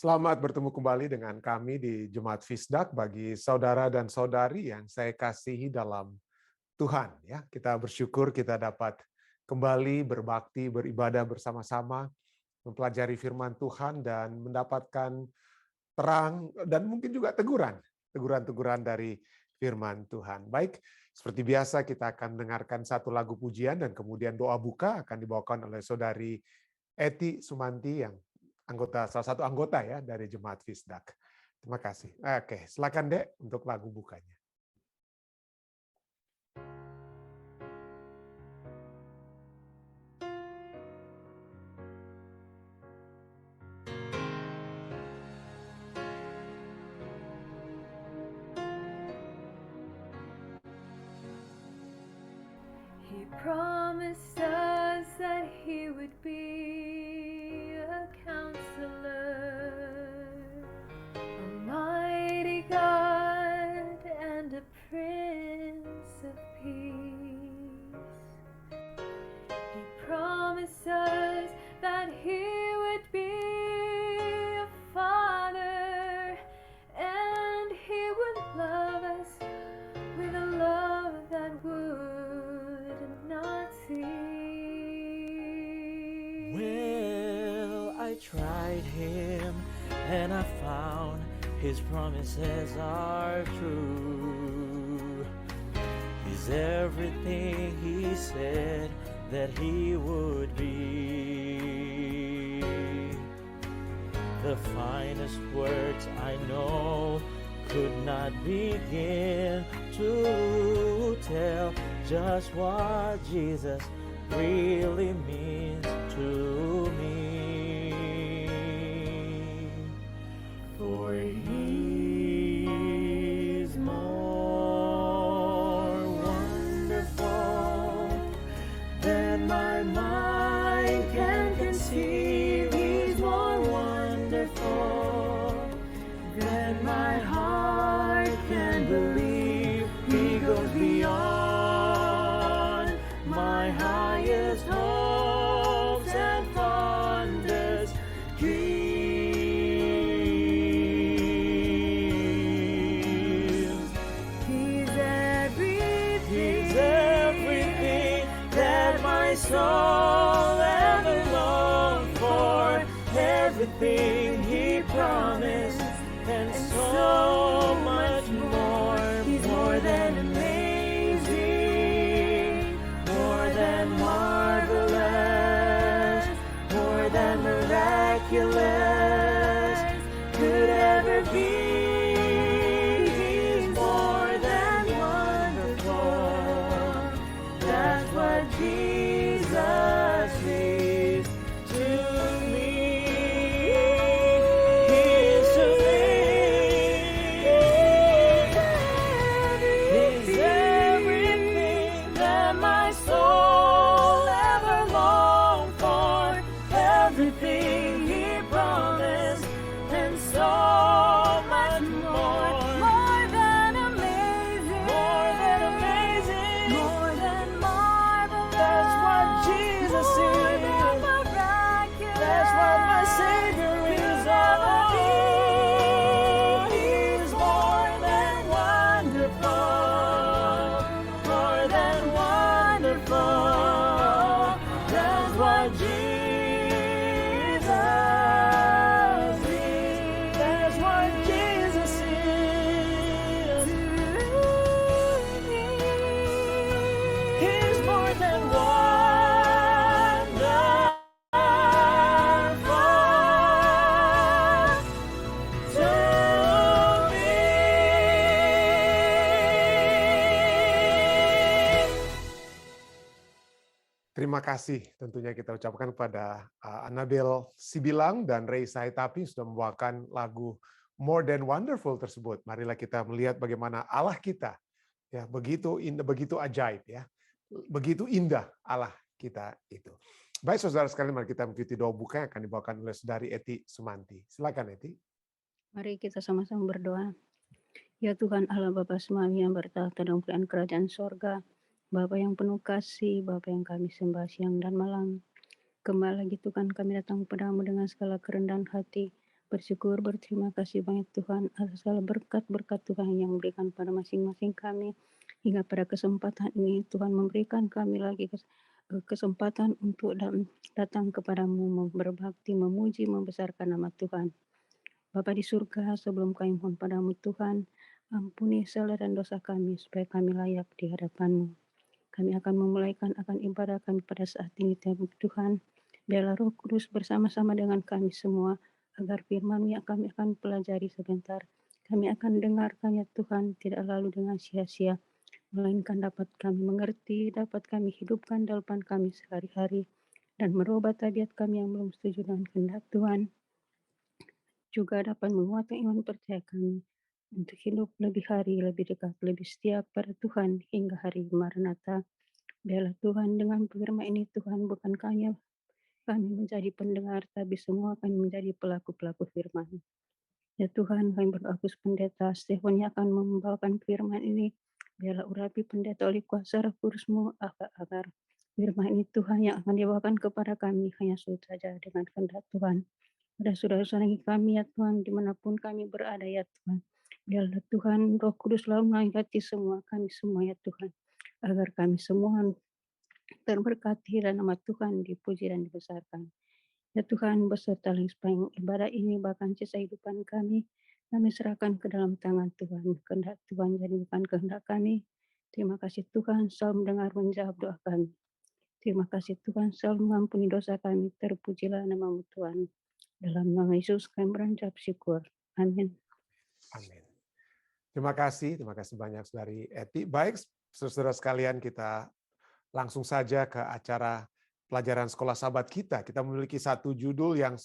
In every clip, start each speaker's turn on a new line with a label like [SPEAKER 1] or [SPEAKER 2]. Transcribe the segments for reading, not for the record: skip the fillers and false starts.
[SPEAKER 1] Selamat bertemu kembali dengan kami di Jemaat Fisdak bagi saudara dan saudari yang saya kasihi dalam Tuhan. Ya, kita bersyukur kita dapat kembali berbakti, beribadah bersama-sama, mempelajari firman Tuhan dan mendapatkan terang dan mungkin juga teguran-teguran dari firman Tuhan. Baik, seperti biasa kita akan mendengarkan satu lagu pujian dan kemudian doa buka akan dibawakan oleh saudari Eti Sumanti yang salah satu anggota ya dari Jemaat Fisdak. Terima kasih. Oke, silakan Dek untuk lagu bukanya.
[SPEAKER 2] He promised us that he would be a counselor, a mighty God and a Prince of Peace. He promised us that he would be a father and he would love us with a love that would not cease.
[SPEAKER 3] Well, I tried him and I found his promises are true. He's everything he said that he would be. The finest words I know could not begin to tell just what Jesus really means to me. For he's more wonderful than my mind can conceive. He's more wonderful than my heart can believe. He goes beyond my highest hopes and fondest dreams.
[SPEAKER 2] He's everything.
[SPEAKER 3] He's everything that my soul ever longed for. Everything he promised and so much more.
[SPEAKER 2] He's more than amazing,
[SPEAKER 3] more than marvelous, more than miraculous could ever be. He's more than wonderful. That's what Jesus is to me. He is to me. He's everything that my soul ever longed for. Everything he promised and so much more.
[SPEAKER 2] more than amazing,
[SPEAKER 3] More than amazing.
[SPEAKER 2] more than marvelous.
[SPEAKER 3] That's what Jesus
[SPEAKER 2] more
[SPEAKER 3] is.
[SPEAKER 2] than miraculous.
[SPEAKER 3] That's what my Savior is. Oh, he's more than wonderful. More than wonderful. That's what Jesus is. That's what Jesus is. He's more than wonderful to me.
[SPEAKER 1] Terima kasih tentunya kita ucapkan kepada Anabel Sibilang dan Ray Saitapi sudah membawakan lagu More Than Wonderful tersebut. Marilah kita melihat bagaimana Allah kita ya begitu indah, begitu ajaib ya. Begitu indah Allah kita itu. Baik saudara sekalian, mari kita mengikuti doa buka yang akan dibawakan oleh saudari Eti Sumanti. Silakan Eti.
[SPEAKER 4] Mari kita sama-sama berdoa. Ya Tuhan Allah Bapa Semawi yang bertahta dalam kerajaan sorga, Bapa yang penuh kasih, Bapa yang kami sembah siang dan malam. Kembali lagi Tuhan kami datang kepadamu dengan segala kerendahan hati, Bersyukur, berterima kasih banyak Tuhan atas segala berkat-berkat Tuhan yang berikan pada masing-masing kami. Hingga pada kesempatan ini Tuhan memberikan kami lagi kesempatan untuk datang kepadamu, berbakti, memuji, membesarkan nama Tuhan. Bapa di surga, sebelum kami mohon padamu Tuhan, ampuni salah dan dosa kami supaya kami layak di hadapan-Mu. Kami akan memulaikan akan ibadah kami pada saat ini Tuhan. Biarlah Roh Kudus bersama-sama dengan kami semua, agar firman yang kami akan pelajari sebentar, kami akan dengarkannya Tuhan, tidak lalu dengan sia-sia, melainkan dapat kami mengerti, dapat kami hidupkan dalam kami sehari-hari, dan merubah tabiat kami yang belum setuju dengan kehendak Tuhan, juga dapat menguatkan iman percaya kami, untuk hidup lebih hari, lebih dekat, lebih setia kepada Tuhan, hingga hari Maranatha. Biarlah Tuhan dengan firman ini Tuhan bukan hanya kami menjadi pendengar, tapi semua kami menjadi pelaku-pelaku firman. Ya Tuhan, kami berdoa khusus pendeta Stefan yang akan membawakan firman ini. Biarlah urapi pendeta oleh kuasa Roh Kudus-Mu, agar firman ini Tuhan yang akan dibawakan kepada kami hanya surut saja dengan kehendak Tuhan. Pada saudara-saudara kami ya Tuhan, dimanapun kami berada ya Tuhan. Biarlah Tuhan Roh Kudus selalu mengangkati semua kami semua ya Tuhan, agar kami semua terberkati dan nama Tuhan dipuji dan dibesarkan. Ya Tuhan, beserta sepanjang ibadah ini, bahkan sisa kehidupan kami serahkan ke dalam tangan Tuhan. Kehendak Tuhan jadi bukan kehendak kami. Terima kasih Tuhan selalu mendengar menjawab doa kami. Terima kasih Tuhan selalu mengampuni dosa kami. Terpujilah nama-Mu Tuhan. Dalam nama Yesus kami berucap syukur. Amin.
[SPEAKER 1] Amin. Terima kasih banyak Saudari Eti. Baik, saudara sekalian, kita langsung saja ke acara pelajaran sekolah sahabat kita. Kita memiliki satu judul yang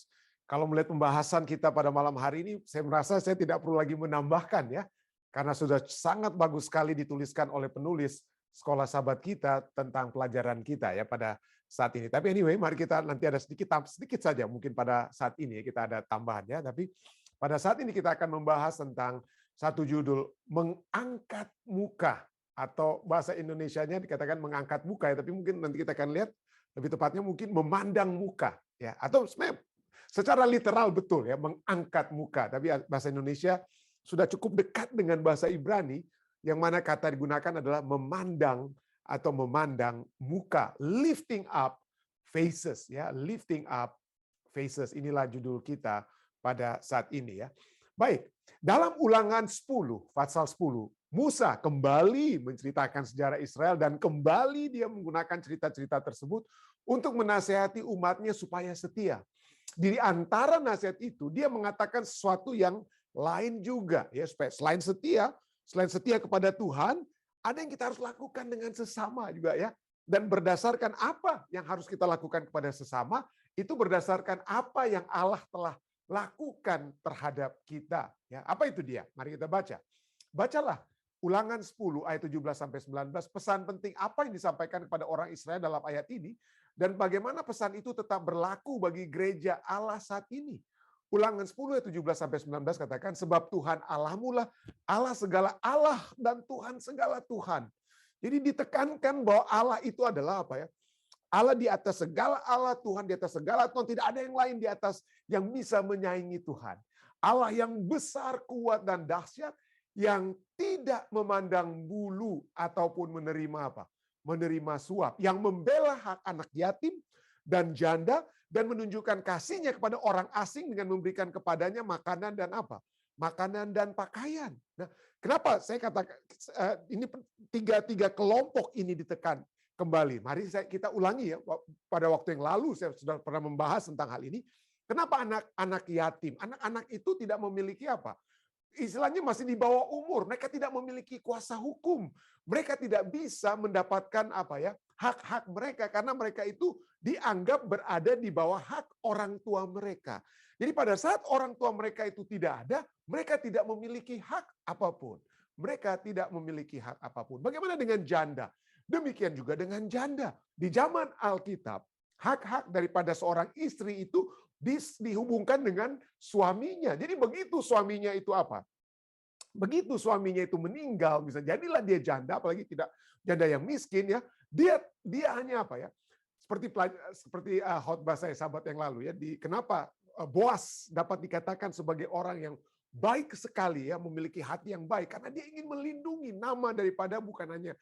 [SPEAKER 1] kalau melihat pembahasan kita pada malam hari ini, saya merasa saya tidak perlu lagi menambahkan ya, karena sudah sangat bagus sekali dituliskan oleh penulis sekolah sahabat kita tentang pelajaran kita ya pada saat ini. Tapi anyway, mari kita nanti ada sedikit saja mungkin pada saat ini kita ada tambahan ya. Tapi pada saat ini kita akan membahas tentang satu judul mengangkat muka, atau bahasa Indonesianya dikatakan mengangkat muka ya, tapi mungkin nanti kita akan lihat lebih tepatnya mungkin memandang muka ya, atau sebenarnya secara literal betul ya mengangkat muka, tapi bahasa Indonesia sudah cukup dekat dengan bahasa Ibrani yang mana kata digunakan adalah memandang atau memandang muka, lifting up faces ya, lifting up faces. Inilah judul kita pada saat ini ya. Baik, dalam Ulangan 10 pasal 10 Musa kembali menceritakan sejarah Israel dan kembali dia menggunakan cerita-cerita tersebut untuk menasihati umatnya supaya setia. Di antara nasihat itu dia mengatakan sesuatu yang lain juga ya, supaya selain setia kepada Tuhan, ada yang kita harus lakukan dengan sesama juga ya. Dan berdasarkan apa yang harus kita lakukan kepada sesama, itu berdasarkan apa yang Allah telah lakukan terhadap kita ya. Apa itu dia? Mari kita baca. Bacalah Ulangan 10 ayat 17 sampai 19, pesan penting apa yang disampaikan kepada orang Israel dalam ayat ini dan bagaimana pesan itu tetap berlaku bagi gereja Allah saat ini. Ulangan 10 ayat 17 sampai 19 katakan, sebab Tuhan Allahmu lah Allah segala Allah dan Tuhan segala Tuhan. Jadi ditekankan bahwa Allah itu adalah apa ya? Allah di atas segala Allah, Tuhan di atas segala Tuhan, tidak ada yang lain di atas yang bisa menyaingi Tuhan. Allah yang besar, kuat dan dahsyat, yang tidak memandang bulu ataupun menerima apa? Menerima suap, yang membela hak anak yatim dan janda dan menunjukkan kasihnya kepada orang asing dengan memberikan kepadanya makanan dan apa? Makanan dan pakaian. Nah, kenapa saya katakan ini tiga kelompok ini ditekan kembali. Mari kita ulangi ya. Pada waktu yang lalu saya sudah pernah membahas tentang hal ini. Kenapa anak-anak yatim? Anak-anak itu tidak memiliki apa? Istilahnya masih di bawah umur, mereka tidak memiliki kuasa hukum, mereka tidak bisa mendapatkan apa ya hak-hak mereka karena mereka itu dianggap berada di bawah hak orang tua mereka. Jadi pada saat orang tua mereka itu tidak ada, mereka tidak memiliki hak apapun. Mereka tidak memiliki hak apapun. Bagaimana dengan janda? Demikian juga dengan janda. Di zaman Alkitab, hak-hak daripada seorang istri itu dihubungkan dengan suaminya. Jadi begitu suaminya itu apa? Begitu suaminya itu meninggal, bisa jadilah dia janda, apalagi tidak janda yang miskin ya. Dia hanya apa ya? Seperti khotbah saya sahabat yang lalu ya. Kenapa Boas dapat dikatakan sebagai orang yang baik sekali ya, memiliki hati yang baik karena dia ingin melindungi nama daripada bukan hanya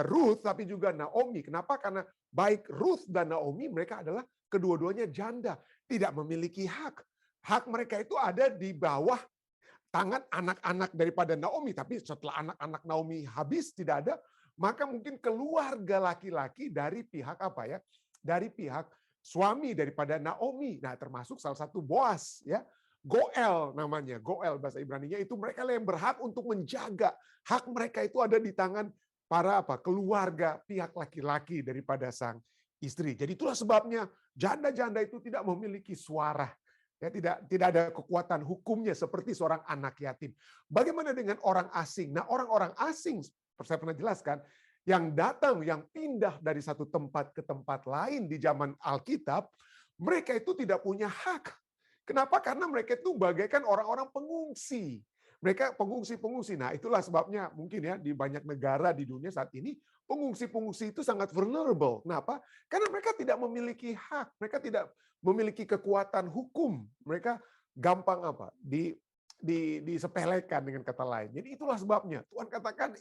[SPEAKER 1] Ruth tapi juga Naomi. Kenapa? Karena baik Ruth dan Naomi mereka adalah kedua-duanya janda, tidak memiliki hak. Hak mereka itu ada di bawah tangan anak-anak daripada Naomi, tapi setelah anak-anak Naomi habis tidak ada, maka mungkin keluarga laki-laki dari pihak apa ya? Dari pihak suami daripada Naomi. Nah, termasuk salah satu Boas ya. Goel namanya, Goel bahasa Ibrani-nya itu mereka yang berhak untuk menjaga hak mereka itu ada di tangan para keluarga pihak laki-laki daripada sang istri. Jadi itulah sebabnya janda-janda itu tidak memiliki suara. Ya, tidak ada kekuatan hukumnya seperti seorang anak yatim. Bagaimana dengan orang asing? Nah, orang-orang asing, saya pernah jelaskan, yang datang, yang pindah dari satu tempat ke tempat lain di zaman Alkitab, mereka itu tidak punya hak. Kenapa? Karena mereka itu bagaikan orang-orang pengungsi. Mereka pengungsi-pengungsi. Nah, itulah sebabnya mungkin ya di banyak negara di dunia saat ini, pengungsi-pengungsi itu sangat vulnerable. Kenapa? Karena mereka tidak memiliki hak. Mereka tidak memiliki kekuatan hukum. Mereka gampang disepelekan dengan kata lain. Jadi itulah sebabnya Tuhan katakan,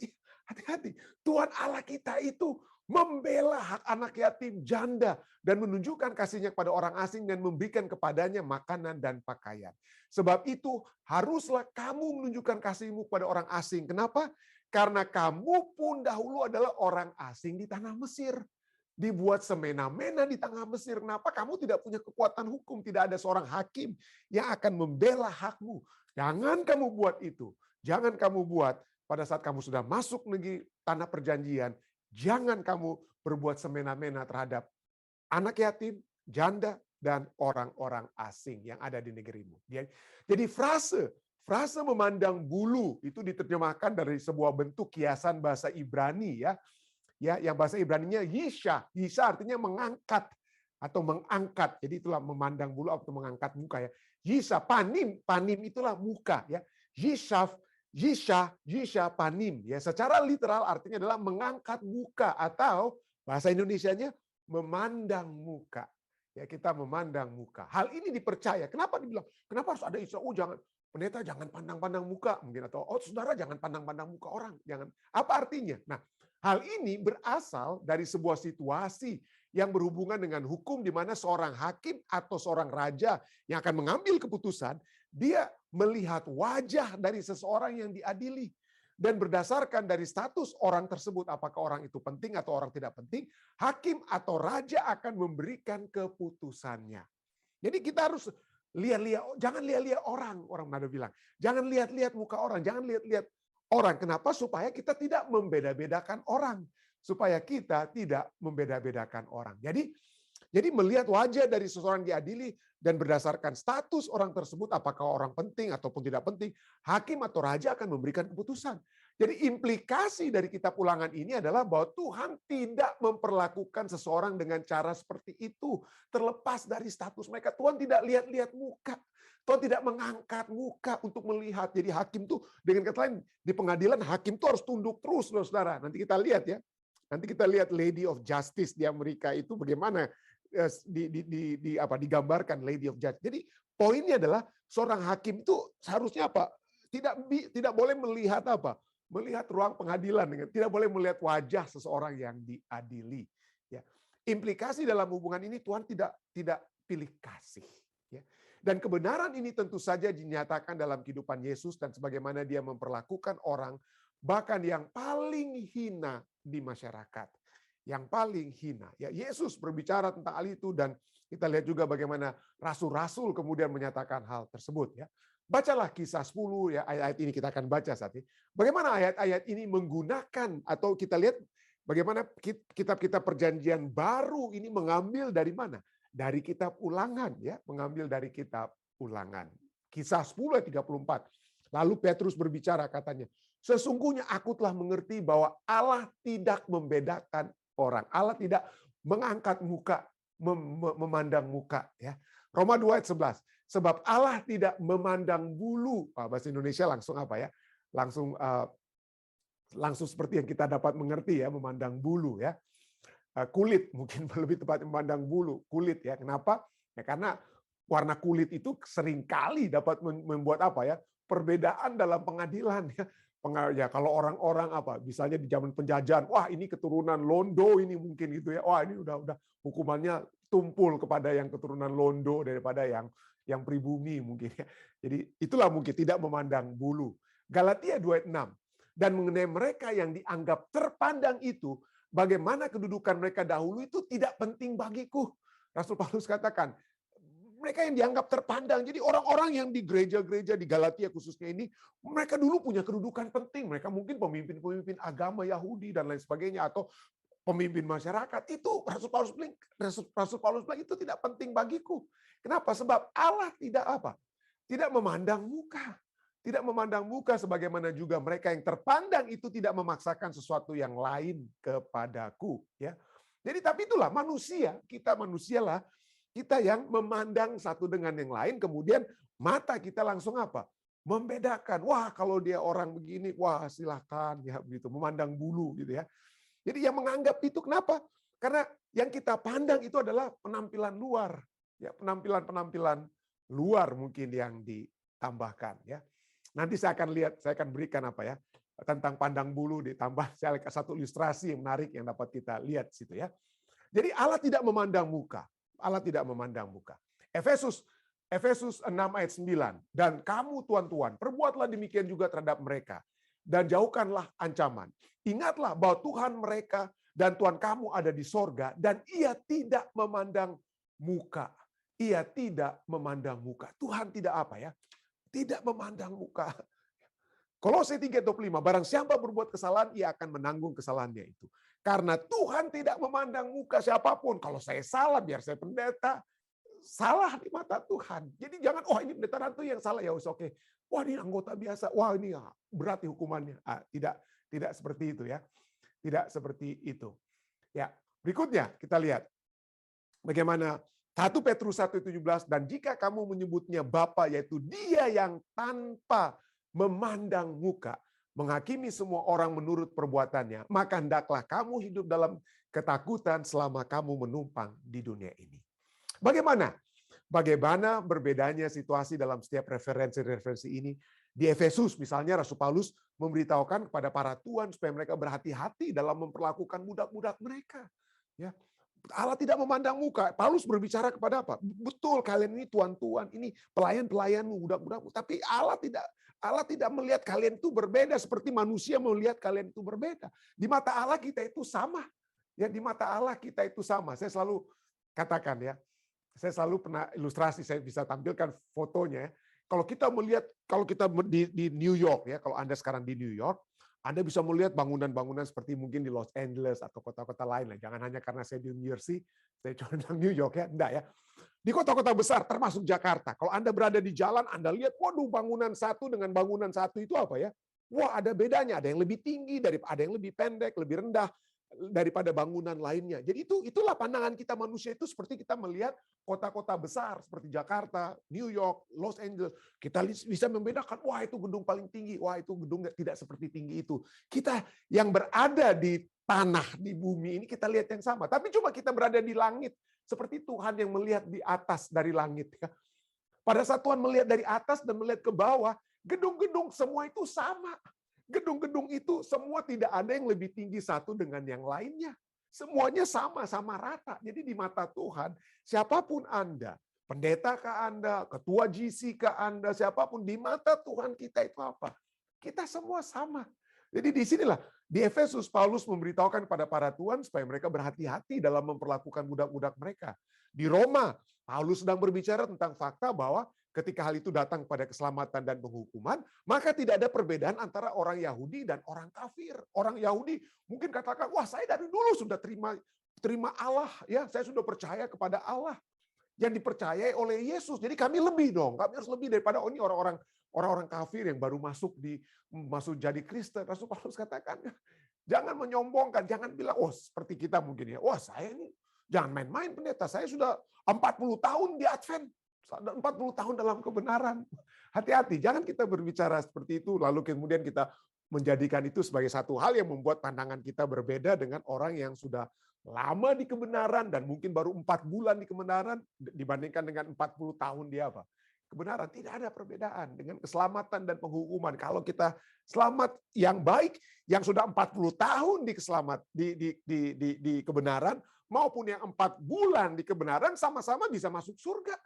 [SPEAKER 1] hati-hati. Tuhan Allah kita itu membela hak anak yatim, janda, dan menunjukkan kasihnya kepada orang asing dan memberikan kepadanya makanan dan pakaian. Sebab itu haruslah kamu menunjukkan kasihmu kepada orang asing. Kenapa? Karena kamu pun dahulu adalah orang asing di tanah Mesir. Dibuat semena-mena di tanah Mesir. Kenapa? Kamu tidak punya kekuatan hukum. Tidak ada seorang hakim yang akan membela hakmu. Jangan kamu buat itu. Jangan kamu buat pada saat kamu sudah masuk negeri tanah perjanjian. Jangan kamu berbuat semena-mena terhadap anak yatim, janda, dan orang-orang asing yang ada di negerimu. Jadi frase memandang bulu itu diterjemahkan dari sebuah bentuk kiasan bahasa Ibrani ya. Ya, yang bahasa Ibraninya yisha. Yisha artinya mengangkat atau mengangkat. Jadi itulah memandang bulu atau mengangkat muka ya. Yisha, panim itulah muka ya. Yisha panim ya. Secara literal artinya adalah mengangkat muka atau bahasa Indonesianya memandang muka. Ya, kita memandang muka. Hal ini dipercaya. Kenapa dibilang? Kenapa harus ada Yisha? Pendeta jangan pandang-pandang muka mungkin, atau saudara jangan pandang-pandang muka orang. Jangan. Apa artinya? Nah, hal ini berasal dari sebuah situasi yang berhubungan dengan hukum di mana seorang hakim atau seorang raja yang akan mengambil keputusan, dia melihat wajah dari seseorang yang diadili. Dan berdasarkan dari status orang tersebut, apakah orang itu penting atau orang tidak penting, hakim atau raja akan memberikan keputusannya. Jadi kita harus lihat-lihat, jangan lihat-lihat orang mana bilang. Jangan lihat-lihat muka orang, jangan lihat-lihat orang. Kenapa? Supaya kita tidak membeda-bedakan orang. Supaya kita tidak membeda-bedakan orang. Jadi melihat wajah dari seseorang diadili dan berdasarkan status orang tersebut, apakah orang penting ataupun tidak penting, hakim atau raja akan memberikan keputusan. Jadi implikasi dari kitab Ulangan ini adalah bahwa Tuhan tidak memperlakukan seseorang dengan cara seperti itu. Terlepas dari status mereka, Tuhan tidak lihat-lihat muka. Tuhan tidak mengangkat muka untuk melihat. Jadi hakim tuh, dengan kata lain, di pengadilan hakim tuh harus tunduk terus, saudara. Nanti kita lihat ya. Nanti kita lihat Lady of Justice di Amerika itu bagaimana digambarkan Lady of Justice. Jadi poinnya adalah seorang hakim itu seharusnya apa? Tidak boleh melihat melihat ruang pengadilan, tidak boleh melihat wajah seseorang yang diadili. Ya. Implikasi dalam hubungan ini Tuhan tidak pilih kasih. Ya. Dan kebenaran ini tentu saja dinyatakan dalam kehidupan Yesus dan sebagaimana dia memperlakukan orang bahkan yang paling hina di masyarakat. Yang paling hina. Ya, Yesus berbicara tentang hal itu dan kita lihat juga bagaimana rasul-rasul kemudian menyatakan hal tersebut. Ya. Bacalah Kisah 10, ya, ayat-ayat ini kita akan baca saat ini. Bagaimana ayat-ayat ini menggunakan atau kita lihat bagaimana kitab-kitab perjanjian baru ini mengambil dari mana? Dari kitab Ulangan, ya, mengambil dari kitab Ulangan. Kisah 10 ayat 34. Lalu Petrus berbicara katanya, sesungguhnya aku telah mengerti bahwa Allah tidak membedakan orang. Allah tidak mengangkat muka, memandang muka. Ya. Roma 2 ayat 11. Sebab Allah tidak memandang bulu. Bahasa Indonesia langsung apa ya? Langsung seperti yang kita dapat mengerti ya, memandang bulu ya. Kulit mungkin lebih tepat memandang bulu, kulit ya. Kenapa? Ya, karena warna kulit itu seringkali dapat membuat apa ya? Perbedaan dalam pengadilan ya. Ya kalau orang-orang apa, misalnya di zaman penjajahan, wah ini keturunan Londo ini mungkin gitu ya. Wah ini udah hukumannya tumpul kepada yang keturunan Londo daripada yang pribumi mungkin ya. Jadi itulah mungkin tidak memandang bulu. Galatia 2:6. Dan mengenai mereka yang dianggap terpandang itu, bagaimana kedudukan mereka dahulu itu tidak penting bagiku. Rasul Paulus katakan, mereka yang dianggap terpandang. Jadi orang-orang yang di gereja-gereja di Galatia khususnya ini, mereka dulu punya kedudukan penting. Mereka mungkin pemimpin-pemimpin agama Yahudi dan lain sebagainya, atau pemimpin masyarakat. Itu Rasul Paulus bilang itu tidak penting bagiku. Kenapa? Sebab Allah tidak apa? Tidak memandang muka. Tidak memandang muka, sebagaimana juga mereka yang terpandang itu tidak memaksakan sesuatu yang lain kepadaku. Ya. Jadi tapi itulah manusia, kita manusialah, kita yang memandang satu dengan yang lain, kemudian mata kita langsung apa? Membedakan. Wah, kalau dia orang begini, wah silakan ya begitu, memandang bulu gitu ya. Jadi yang menganggap itu kenapa? Karena yang kita pandang itu adalah penampilan luar. Ya, penampilan luar mungkin yang ditambahkan ya. Nanti saya akan berikan apa ya? Tentang pandang bulu ditambah satu ilustrasi yang menarik yang dapat kita lihat situ ya. Jadi Allah tidak memandang muka. Allah tidak memandang muka. Efesus 6 ayat 9. Dan kamu tuan-tuan, perbuatlah demikian juga terhadap mereka. Dan jauhkanlah ancaman. Ingatlah bahwa Tuhan mereka dan Tuhan kamu ada di sorga. Dan ia tidak memandang muka. Ia tidak memandang muka. Tuhan tidak apa ya? Tidak memandang muka. Kolose 3:25, barang siapa berbuat kesalahan, ia akan menanggung kesalahannya itu. Karena Tuhan tidak memandang muka siapapun. Kalau saya salah, biar saya pendeta, salah di mata Tuhan. Jadi jangan, oh ini pendeta itu yang salah, ya oke. Wah ini anggota biasa, wah ini berat hukumannya. Tidak seperti itu ya. Tidak seperti itu. Ya, berikutnya kita lihat bagaimana 1 Petrus 1:17, dan jika kamu menyebutnya Bapa, yaitu Dia yang tanpa memandang muka, menghakimi semua orang menurut perbuatannya, maka hendaklah kamu hidup dalam ketakutan selama kamu menumpang di dunia ini. Bagaimana berbedanya situasi dalam setiap referensi ini? Di Efesus misalnya Rasul Paulus memberitahukan kepada para tuan supaya mereka berhati-hati dalam memperlakukan budak-budak mereka. Ya, Allah tidak memandang muka. Paulus berbicara kepada apa? Betul, kalian ini tuan-tuan, ini pelayan-pelayanmu, budak-budakmu. Tapi Allah tidak melihat kalian itu berbeda seperti manusia melihat kalian itu berbeda. Di mata Allah kita itu sama. Ya, di mata Allah kita itu sama. Saya selalu katakan ya, saya selalu pernah ilustrasi, saya bisa tampilkan fotonya. Kalau kita di New York ya, kalau Anda sekarang di New York, Anda bisa melihat bangunan-bangunan seperti mungkin di Los Angeles atau kota-kota lain lah. Jangan hanya karena saya di New Jersey, saya cuma bilang New York ya, enggak ya. Di kota-kota besar termasuk Jakarta, kalau Anda berada di jalan, Anda lihat, waduh bangunan satu dengan bangunan satu itu apa ya? Wah ada bedanya, ada yang lebih tinggi, ada yang lebih pendek, lebih rendah daripada bangunan lainnya. Jadi itulah pandangan kita manusia itu seperti kita melihat kota-kota besar seperti Jakarta, New York, Los Angeles. Kita bisa membedakan, wah itu gedung paling tinggi, wah itu gedung tidak seperti tinggi itu. Kita yang berada di tanah, di bumi ini kita lihat yang sama. Tapi cuma kita berada di langit, seperti Tuhan yang melihat di atas dari langit. Pada saat Tuhan melihat dari atas dan melihat ke bawah, gedung-gedung semua itu sama. Gedung-gedung itu semua tidak ada yang lebih tinggi satu dengan yang lainnya. Semuanya sama-sama rata. Jadi di mata Tuhan, siapapun Anda, pendeta ke Anda, ketua GC ke Anda, siapapun, di mata Tuhan kita itu apa? Kita semua sama. Jadi di sinilah, di Efesus, Paulus memberitahukan kepada para tuan supaya mereka berhati-hati dalam memperlakukan budak-budak mereka. Di Roma, Paulus sedang berbicara tentang fakta bahwa ketika hal itu datang pada keselamatan dan penghukuman, maka tidak ada perbedaan antara orang Yahudi dan orang kafir. Orang Yahudi mungkin katakan, wah saya dari dulu sudah terima Allah, ya saya sudah percaya kepada Allah yang dipercayai oleh Yesus. Jadi kami lebih dong, kami harus lebih daripada ini orang-orang kafir yang baru masuk jadi Kristen. Rasul Paulus katakan, jangan menyombongkan, jangan bilang, oh seperti kita mungkin ya, wah saya ini jangan main-main pendeta, saya sudah 40 tahun di Advent. 40 tahun dalam kebenaran. Hati-hati, jangan kita berbicara seperti itu, lalu kemudian kita menjadikan itu sebagai satu hal yang membuat pandangan kita berbeda dengan orang yang sudah lama di kebenaran dan mungkin baru 4 bulan di kebenaran dibandingkan dengan 40 tahun dia apa? Kebenaran. Tidak ada perbedaan dengan keselamatan dan penghukuman. Kalau kita selamat yang baik, yang sudah 40 tahun di kebenaran, maupun yang 4 bulan di kebenaran, sama-sama bisa masuk surga.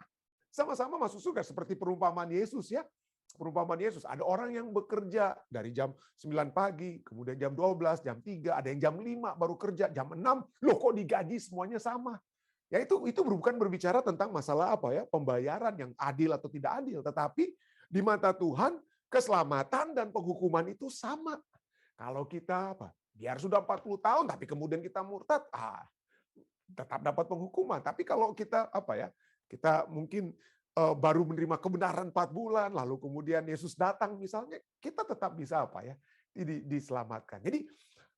[SPEAKER 1] Sama-sama masuk surga. Seperti perumpamaan Yesus ya. Perumpamaan Yesus, ada orang yang bekerja dari jam 9 pagi, kemudian jam 12, jam 3, ada yang jam 5 baru kerja, jam 6, loh kok digaji semuanya sama. Ya itu bukan berbicara tentang masalah apa ya, pembayaran yang adil atau tidak adil, tetapi di mata Tuhan keselamatan dan penghukuman itu sama. Kalau kita apa? Biar sudah 40 tahun tapi kemudian kita murtad, tetap dapat penghukuman. Tapi kalau kita apa ya? Kita mungkin baru menerima kebenaran 4 bulan, lalu kemudian Yesus datang misalnya, kita tetap bisa apa ya? Diselamatkan. Jadi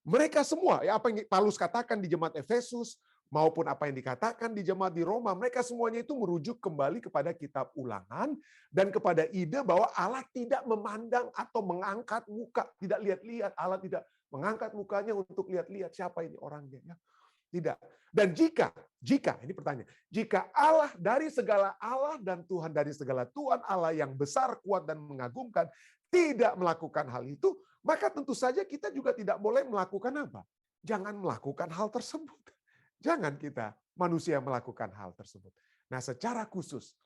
[SPEAKER 1] mereka semua ya apa yang Paulus katakan di jemaat Efesus maupun apa yang dikatakan di jemaat di Roma, mereka semuanya itu merujuk kembali kepada kitab Ulangan dan kepada ide bahwa Allah tidak memandang atau mengangkat muka, tidak lihat-lihat. Allah tidak mengangkat mukanya untuk lihat-lihat siapa ini orangnya. Ya. Tidak. Dan jika ini pertanyaan, jika Allah dari segala Allah dan Tuhan dari segala Tuhan Allah yang besar, kuat, dan mengagumkan tidak melakukan hal itu, maka tentu saja kita juga tidak boleh melakukan apa? Jangan melakukan hal tersebut. Jangan kita manusia melakukan hal tersebut. Nah, secara khusus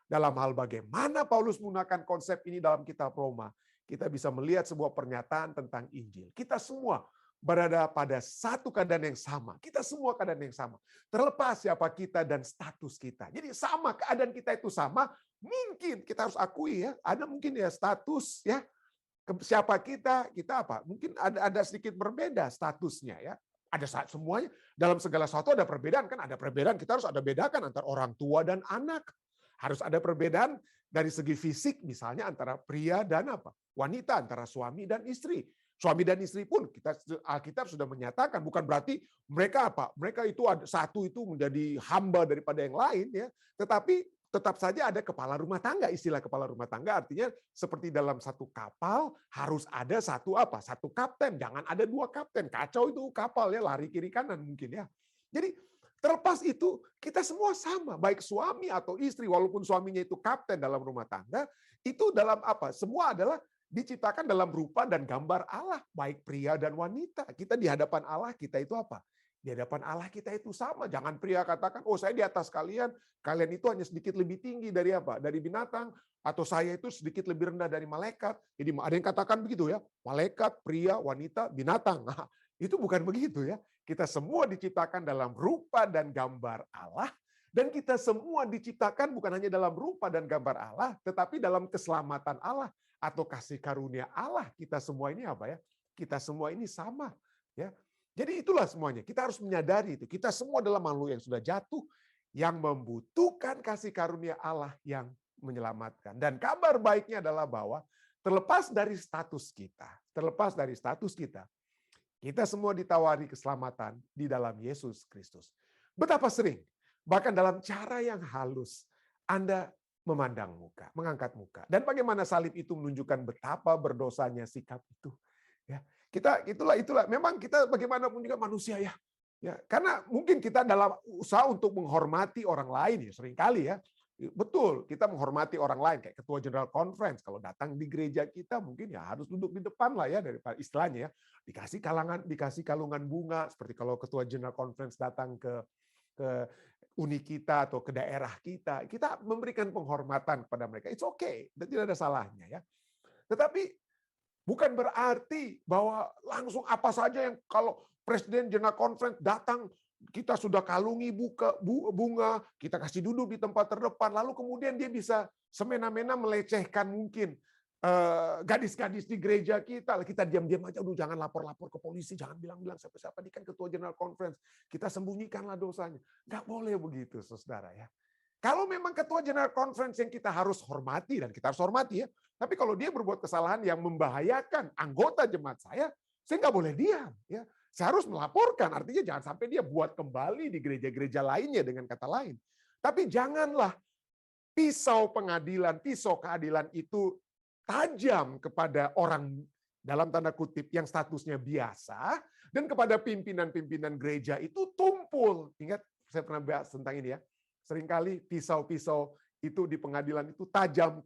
[SPEAKER 1] dalam hal bagaimana Paulus menggunakan konsep ini dalam kitab Roma, kita bisa melihat sebuah pernyataan tentang Injil. Kita semua berada pada satu keadaan yang sama. Kita semua keadaan yang sama. Terlepas siapa kita dan status kita. Jadi sama, keadaan kita itu sama. Mungkin kita harus akui ya, ada mungkin ya status ya. Siapa kita apa? Mungkin ada sedikit berbeda statusnya ya. Ada semuanya dalam segala sesuatu ada perbedaan kan, ada perbedaan kita harus ada bedakan antara orang tua dan anak. Harus ada perbedaan dari segi fisik misalnya antara pria dan apa? Wanita, antara suami dan istri. Suami dan istri pun Alkitab sudah menyatakan bukan berarti mereka apa? Mereka itu satu itu menjadi hamba daripada yang lain ya. Tetapi tetap saja ada kepala rumah tangga. Istilah kepala rumah tangga artinya seperti dalam satu kapal harus ada satu apa? Satu kapten. Jangan ada 2 kapten. Kacau itu kapal ya, lari kiri kanan mungkin ya. Jadi terlepas itu kita semua sama, baik suami atau istri walaupun suaminya itu kapten dalam rumah tangga, itu dalam apa? Semua adalah diciptakan dalam rupa dan gambar Allah, baik pria dan wanita. Kita di hadapan Allah, kita itu apa? Di hadapan Allah kita itu sama. Jangan pria katakan, oh saya di atas kalian, kalian itu hanya sedikit lebih tinggi dari apa? Dari binatang, atau saya itu sedikit lebih rendah dari malaikat. Jadi ada yang katakan begitu ya, malaikat, pria, wanita, binatang. Nah, itu bukan begitu ya. Kita semua diciptakan dalam rupa dan gambar Allah, dan kita semua diciptakan bukan hanya dalam rupa dan gambar Allah, tetapi dalam keselamatan Allah atau kasih karunia Allah. Kita semua ini apa ya? Kita semua ini sama ya. Jadi itulah semuanya. Kita harus menyadari itu. Kita semua adalah makhluk yang sudah jatuh, yang membutuhkan kasih karunia Allah yang menyelamatkan. Dan kabar baiknya adalah bahwa terlepas dari status kita, kita semua ditawari keselamatan di dalam Yesus Kristus. Betapa sering, bahkan dalam cara yang halus, Anda memandang muka, mengangkat muka. Dan bagaimana salib itu menunjukkan betapa berdosanya sikap itu. Ya, itulah memang kita bagaimanapun juga manusia ya. Ya, karena mungkin kita dalam usaha untuk menghormati orang lain ya seringkali ya. Betul, kita menghormati orang lain kayak ketua General Conference kalau datang di gereja kita mungkin ya harus duduk di depan lah ya daripada istilahnya ya. Dikasih kalungan bunga seperti kalau ketua General Conference datang ke uni kita atau ke daerah kita memberikan penghormatan kepada mereka. It's okay, tidak ada salahnya ya. Tetapi bukan berarti bahwa langsung apa saja yang kalau Presiden General Conference datang, kita sudah kalungi bunga, kita kasih duduk di tempat terdepan, lalu kemudian dia bisa semena-mena melecehkan mungkin gadis-gadis di gereja kita diam-diam aja, jangan lapor-lapor ke polisi, jangan bilang-bilang siapa-siapa, ini kan ketua General Conference, kita sembunyikanlah dosanya. Nggak boleh begitu, saudara ya. Kalau memang ketua General Conference yang kita harus hormati, dan kita harus hormati ya, tapi kalau dia berbuat kesalahan yang membahayakan anggota jemaat saya nggak boleh diam. Ya. Saya harus melaporkan, artinya jangan sampai dia buat kembali di gereja-gereja lainnya dengan kata lain. Tapi janganlah pisau pengadilan, pisau keadilan itu tajam kepada orang dalam tanda kutip yang statusnya biasa, Dan kepada pimpinan-pimpinan gereja itu tumpul. Ingat, saya pernah bahas tentang ini ya. Seringkali pisau-pisau itu di pengadilan itu tajam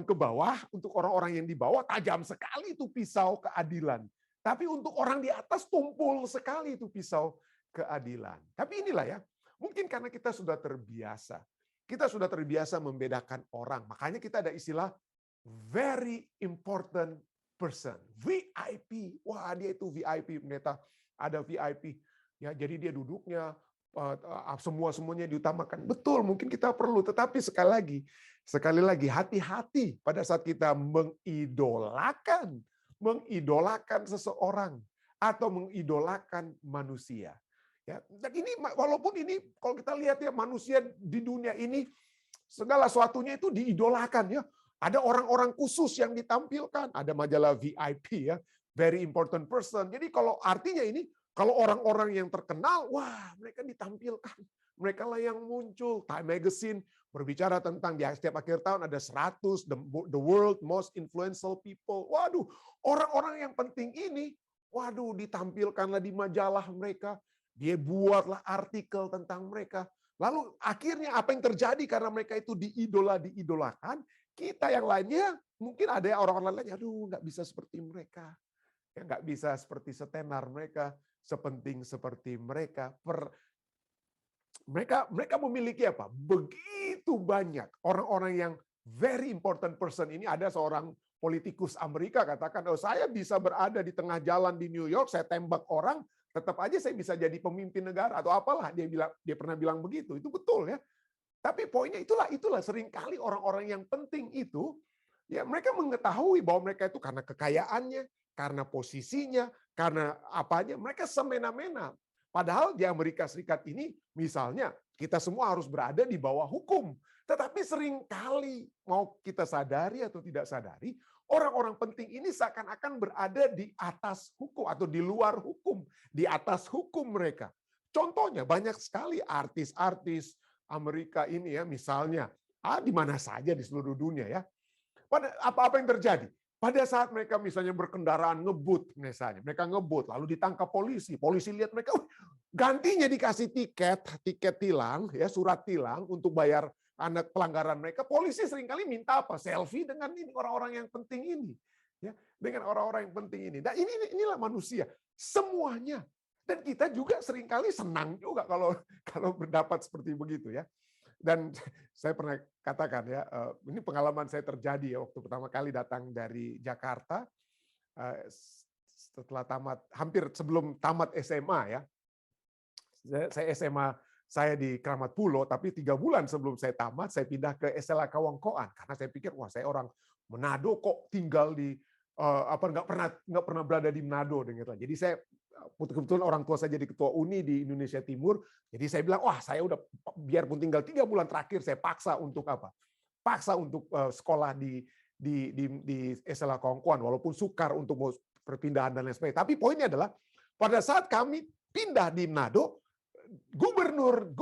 [SPEAKER 1] ke bawah, untuk orang-orang yang di bawah tajam sekali itu pisau keadilan. Tapi untuk orang di atas tumpul sekali itu pisau keadilan. Tapi inilah ya, mungkin karena kita sudah terbiasa. Kita sudah terbiasa membedakan orang. Makanya kita ada istilah very important person, VIP. Wah, dia itu VIP, pendeta. Ada VIP. Ya, jadi dia duduknya semuanya diutamakan. Betul, mungkin kita perlu, tetapi sekali lagi hati-hati pada saat kita mengidolakan seseorang atau mengidolakan manusia. Ya, dan ini walaupun ini kalau kita lihat ya, manusia di dunia ini segala sesuatunya itu diidolakan ya. Ada orang-orang khusus yang ditampilkan, ada majalah VIP ya, very important person. Jadi kalau artinya ini, kalau orang-orang yang terkenal, wah mereka ditampilkan. Mereka lah yang muncul. Time Magazine berbicara tentang di setiap akhir tahun ada 100 the world most influential people. Waduh, orang-orang yang penting ini, waduh ditampilkanlah di majalah mereka. Dia buatlah artikel tentang mereka. Lalu akhirnya apa yang terjadi karena mereka itu diidolakan, kita yang lainnya mungkin ada orang-orang lain, aduh nggak bisa seperti mereka. Ya, nggak bisa seperti setenar mereka, sepenting seperti mereka. Mereka memiliki apa? Begitu banyak orang-orang yang very important person ini. Ada seorang politikus Amerika katakan, oh saya bisa berada di tengah jalan di New York, saya tembak orang, tetap aja saya bisa jadi pemimpin negara atau apalah. Dia pernah bilang begitu. Itu betul ya. Tapi poinnya itulah seringkali orang-orang yang penting itu, ya mereka mengetahui bahwa mereka itu karena kekayaannya, karena posisinya, karena apanya, mereka semena-mena. Padahal di Amerika Serikat ini, misalnya, kita semua harus berada di bawah hukum. Tetapi seringkali, mau kita sadari atau tidak sadari, orang-orang penting ini seakan-akan berada di atas hukum atau di luar hukum, di atas hukum mereka. Contohnya, banyak sekali artis-artis Amerika ini ya, misalnya, di mana saja di seluruh dunia ya. Apa yang terjadi? Pada saat mereka misalnya berkendaraan ngebut misalnya, mereka ngebut lalu ditangkap polisi. Polisi lihat mereka, gantinya dikasih tiket tilang ya, surat tilang untuk bayar anak pelanggaran mereka. Polisi seringkali minta apa? Selfie dengan ini orang-orang yang penting ini. Ya, dengan orang-orang yang penting ini. Dan inilah manusia semuanya. Dan kita juga seringkali senang juga kalau berdapat seperti begitu ya. Dan saya pernah katakan ya, ini pengalaman saya terjadi ya waktu pertama kali datang dari Jakarta setelah hampir sebelum tamat SMA ya. Saya SMA saya di Kramat Pulo, tapi 3 bulan sebelum saya tamat saya pindah ke SLA Kawangkoan karena saya pikir wah saya orang Manado kok tinggal di nggak pernah berada di Manado dengan. Jadi saya kebetulan orang tua saya jadi ketua UNI di Indonesia Timur, jadi saya bilang, wah saya udah biarpun tinggal 3 bulan terakhir saya paksa untuk apa? Paksa untuk sekolah di SLA Kawangkoan, walaupun sukar untuk perpindahan dan lain sebagainya. Tapi poinnya adalah pada saat kami pindah di Manado, gubernur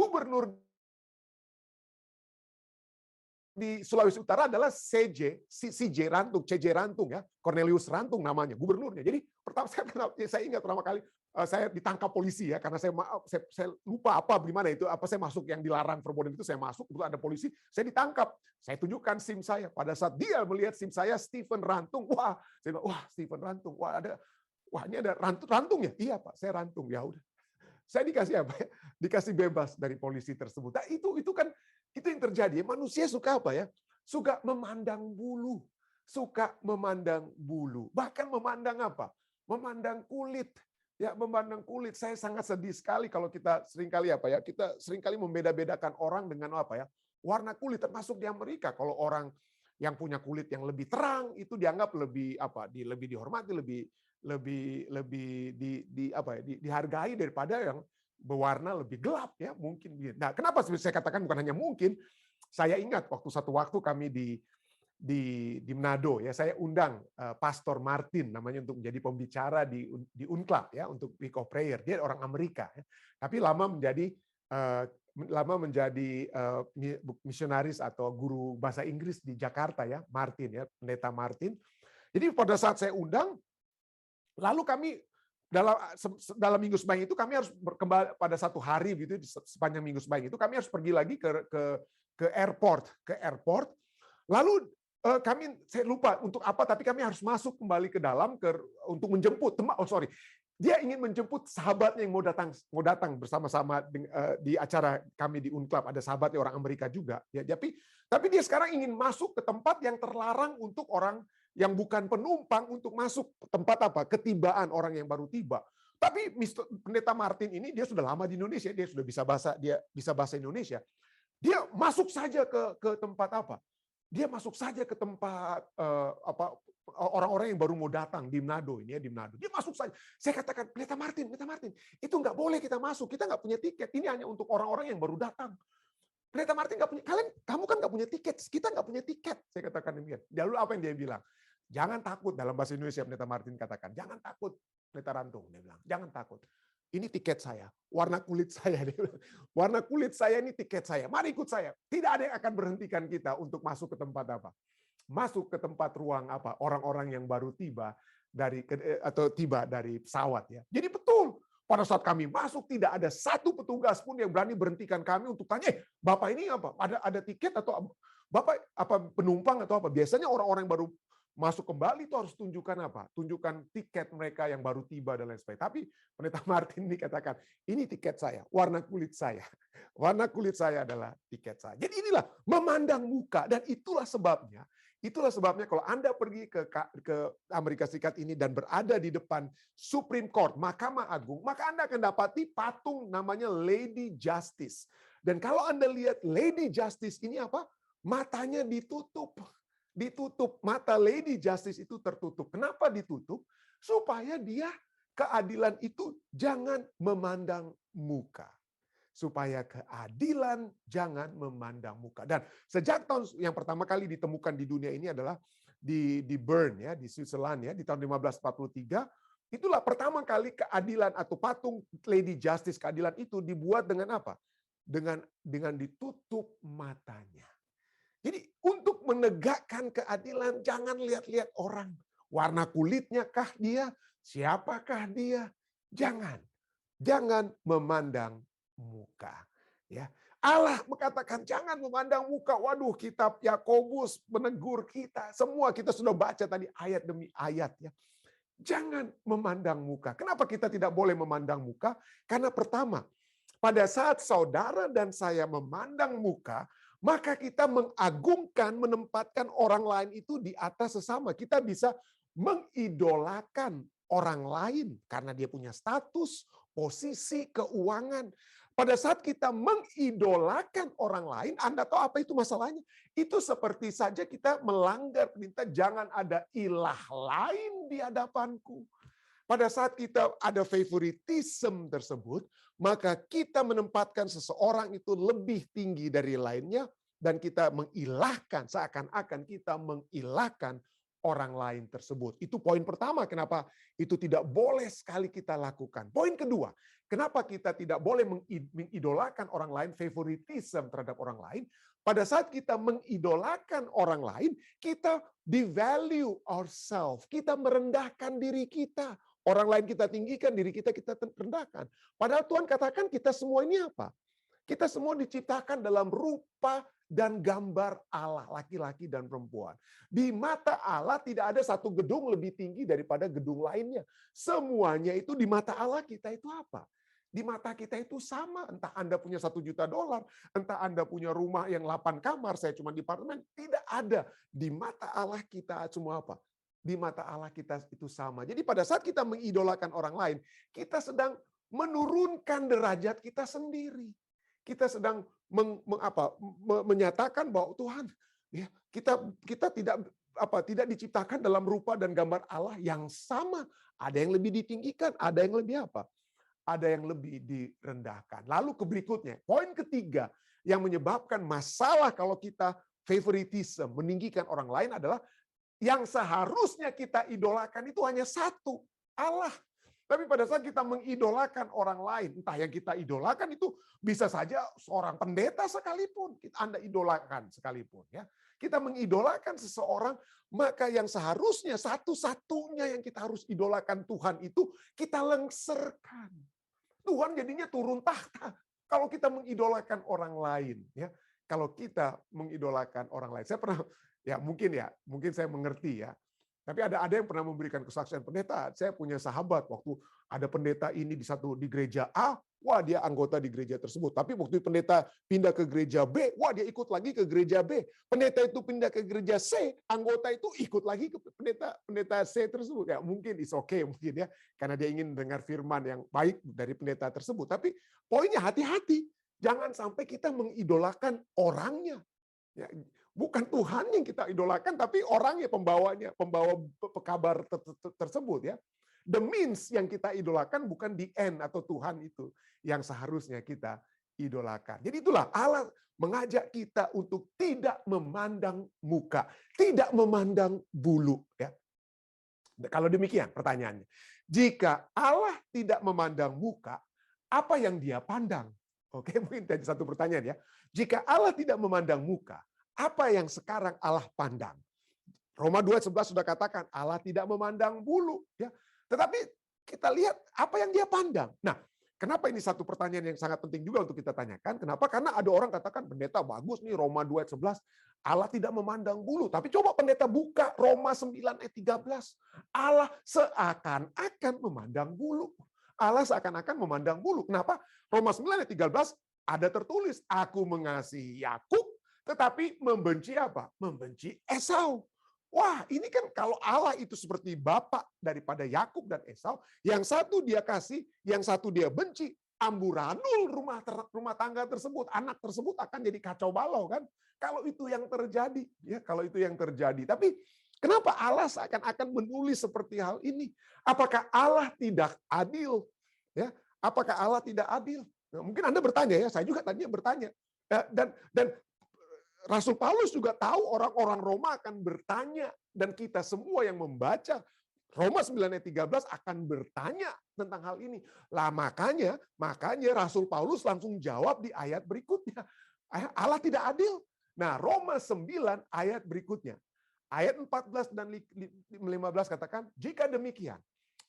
[SPEAKER 1] di Sulawesi Utara adalah CJ Rantung ya, Cornelius Rantung namanya, gubernurnya. Jadi pertama saya ingat pertama kali saya ditangkap polisi ya, karena saya lupa gimana itu, saya masuk yang dilarang Verboden itu, saya masuk, kebetulan ada polisi, saya ditangkap. Saya tunjukkan SIM saya. Pada saat dia melihat SIM saya Stephen Rantung, wah, saya bilang, wah Stephen Rantung, ini ada Rantung ya? Iya Pak, saya Rantung. Ya udah. Saya dikasih apa ya? Dikasih bebas dari polisi tersebut. Nah, itu kan itu yang terjadi. Manusia suka apa ya? Suka memandang bulu. Bahkan memandang apa? Memandang kulit. Ya, memandang kulit. Saya sangat sedih sekali kalau kita seringkali apa ya? Kita seringkali membeda-bedakan orang dengan apa ya? Warna kulit, termasuk di Amerika. Kalau orang yang punya kulit yang lebih terang itu dianggap lebih dihormati, lebih dihargai daripada yang berwarna lebih gelap ya, mungkin. Nah, kenapa saya katakan bukan hanya mungkin? Saya ingat satu waktu kami di Manado ya, saya undang Pastor Martin namanya untuk menjadi pembicara di Unclub ya, untuk Week of Prayer. Dia orang Amerika ya. Tapi lama menjadi misionaris atau guru bahasa Inggris di Jakarta ya, Martin ya, pendeta Martin. Jadi pada saat saya undang, lalu kami dalam minggu sembahyang itu kami harus kembali pada satu hari gitu, sepanjang minggu sembahyang itu kami harus pergi lagi ke airport, lalu saya lupa untuk apa, tapi kami harus masuk kembali ke dalam untuk menjemput dia ingin menjemput sahabatnya yang mau datang bersama-sama di acara kami di Unclub. Ada sahabatnya orang Amerika juga. Ya, tapi dia sekarang ingin masuk ke tempat yang terlarang untuk orang yang bukan penumpang untuk masuk tempat ketibaan orang yang baru tiba. Tapi Pendeta Martin ini dia sudah lama di Indonesia, dia sudah bisa bahasa Indonesia. Dia masuk saja ke tempat Dia masuk saja ke tempat orang-orang yang baru mau datang di Manado ini ya, di Manado. Dia masuk saja. Saya katakan, Pendeta Martin, itu nggak boleh kita masuk. Kita nggak punya tiket. Ini hanya untuk orang-orang yang baru datang. Pendeta Martin nggak punya. Kamu kan nggak punya tiket. Kita nggak punya tiket. Saya katakan demikian. Lalu apa yang dia bilang? Jangan takut, dalam bahasa Indonesia Pendeta Martin katakan. Jangan takut, Pendeta Rantung. Dia bilang, jangan takut. Ini tiket saya, warna kulit saya. Warna kulit saya ini tiket saya. Mari ikut saya. Tidak ada yang akan berhentikan kita untuk masuk ke tempat masuk ke tempat ruang orang-orang yang baru tiba dari pesawat ya. Jadi betul, pada saat kami masuk tidak ada satu petugas pun yang berani berhentikan kami untuk tanya, Bapak ini apa? Ada tiket atau Bapak penumpang atau apa? Biasanya orang-orang yang baru masuk kembali itu harus tunjukkan tiket mereka yang baru tiba dan lain sebagainya. Tapi Pendeta Martin ini katakan, ini tiket saya, warna kulit saya. Warna kulit saya adalah tiket saya. Jadi inilah memandang muka, dan itulah sebabnya kalau Anda pergi ke Amerika Serikat ini dan berada di depan Supreme Court, Mahkamah Agung, maka Anda akan dapati patung namanya Lady Justice. Dan kalau Anda lihat Lady Justice ini matanya ditutup. Mata Lady Justice itu tertutup. Kenapa ditutup? Supaya dia keadilan itu jangan memandang muka. Supaya keadilan jangan memandang muka. Dan sejak tahun yang pertama kali ditemukan di dunia ini adalah di Bern ya, di Switzerland ya, di tahun 1543, itulah pertama kali keadilan atau patung Lady Justice, keadilan itu dibuat dengan apa? Dengan ditutup matanya. Jadi untuk menegakkan keadilan jangan lihat-lihat orang. Warna kulitnya kah dia? Siapakah dia? Jangan memandang muka. Ya, Allah mengatakan jangan memandang muka. Waduh, kitab Yakobus menegur kita. Semua kita sudah baca tadi ayat demi ayat ya. Jangan memandang muka. Kenapa kita tidak boleh memandang muka? Karena pertama, pada saat saudara dan saya memandang muka, maka kita mengagungkan, menempatkan orang lain itu di atas sesama. Kita bisa mengidolakan orang lain karena dia punya status, posisi, keuangan. Pada saat kita mengidolakan orang lain, Anda tahu apa itu masalahnya? Itu seperti saja kita melanggar perintah jangan ada ilah lain di hadapanku. Pada saat kita ada favoritism tersebut, maka kita menempatkan seseorang itu lebih tinggi dari lainnya, dan kita mengilahkan, seakan-akan kita mengilahkan orang lain tersebut. Itu poin pertama, kenapa itu tidak boleh sekali kita lakukan. Poin kedua, kenapa kita tidak boleh mengidolakan orang lain, favoritism terhadap orang lain. Pada saat kita mengidolakan orang lain, kita devalue ourselves, kita merendahkan diri kita. Orang lain kita tinggikan, diri kita rendahkan. Padahal Tuhan katakan kita semua ini apa? Kita semua diciptakan dalam rupa dan gambar Allah, laki-laki dan perempuan. Di mata Allah tidak ada satu gedung lebih tinggi daripada gedung lainnya. Semuanya itu di mata Allah kita itu apa? Di mata kita itu sama. Entah Anda punya $1 juta, entah Anda punya rumah yang 8 kamar, saya cuma di apartemen. Tidak ada. Di mata Allah kita semua apa? Di mata Allah kita itu sama. Jadi pada saat kita mengidolakan orang lain, kita sedang menurunkan derajat kita sendiri. Kita sedang menyatakan bahwa Tuhan, ya, kita tidak diciptakan dalam rupa dan gambar Allah yang sama. Ada yang lebih ditinggikan, ada yang lebih apa? Ada yang lebih direndahkan. Lalu berikutnya, poin ketiga yang menyebabkan masalah kalau kita favoritism, meninggikan orang lain adalah yang seharusnya kita idolakan itu hanya satu, Allah. Tapi pada saat kita mengidolakan orang lain, entah yang kita idolakan itu bisa saja seorang pendeta sekalipun, Anda idolakan sekalipun, ya. Kita mengidolakan seseorang, maka yang seharusnya satu-satunya yang kita harus idolakan Tuhan itu kita lengserkan. Tuhan jadinya turun tahta kalau kita mengidolakan orang lain, ya. Kalau kita mengidolakan orang lain, saya pernah mungkin saya mengerti ya. Tapi ada yang pernah memberikan kesaksian, pendeta, saya punya sahabat waktu ada pendeta ini di gereja A, wah dia anggota di gereja tersebut. Tapi waktu pendeta pindah ke gereja B, wah dia ikut lagi ke gereja B. Pendeta itu pindah ke gereja C, anggota itu ikut lagi ke pendeta C tersebut. Ya mungkin it's okay mungkin ya, karena dia ingin dengar firman yang baik dari pendeta tersebut. Tapi poinnya hati-hati, jangan sampai kita mengidolakan orangnya. Ya, bukan Tuhan yang kita idolakan, tapi orangnya, pembawa kabar tersebut ya. The means yang kita idolakan bukan the end atau Tuhan itu yang seharusnya kita idolakan. Jadi itulah Allah mengajak kita untuk tidak memandang muka, tidak memandang bulu ya. Kalau demikian pertanyaannya, jika Allah tidak memandang muka, apa yang Dia pandang? Oke, mungkin jadi satu pertanyaan ya. Jika Allah tidak memandang muka, apa yang sekarang Allah pandang? Roma 2:11 sudah katakan Allah tidak memandang bulu, ya. Tetapi kita lihat apa yang Dia pandang. Nah, kenapa ini satu pertanyaan yang sangat penting juga untuk kita tanyakan? Kenapa? Karena ada orang katakan, pendeta bagus nih Roma 2:11, Allah tidak memandang bulu. Tapi coba pendeta buka Roma 9:13. Allah seakan-akan memandang bulu. Allah seakan-akan memandang bulu. Kenapa? Roma 9:13 ada tertulis, aku mengasihi Yakub, tetapi membenci apa? Membenci Esau. Wah, ini kan kalau Allah itu seperti bapak daripada Yakub dan Esau, yang satu Dia kasih, yang satu Dia benci, amburadul rumah tangga tersebut, anak tersebut akan jadi kacau balau kan? Kalau itu yang terjadi, ya kalau itu yang terjadi. Tapi kenapa Allah seakan-akan menulis seperti hal ini? Apakah Allah tidak adil? Ya, apakah Allah tidak adil? Nah, mungkin Anda bertanya ya, saya juga tadinya bertanya. Dan Rasul Paulus juga tahu orang-orang Roma akan bertanya, dan kita semua yang membaca Roma 9:13 akan bertanya tentang hal ini. Lah makanya Rasul Paulus langsung jawab di ayat berikutnya. Allah tidak adil. Nah, Roma 9 ayat berikutnya. Ayat 14 dan 15 katakan, jika demikian,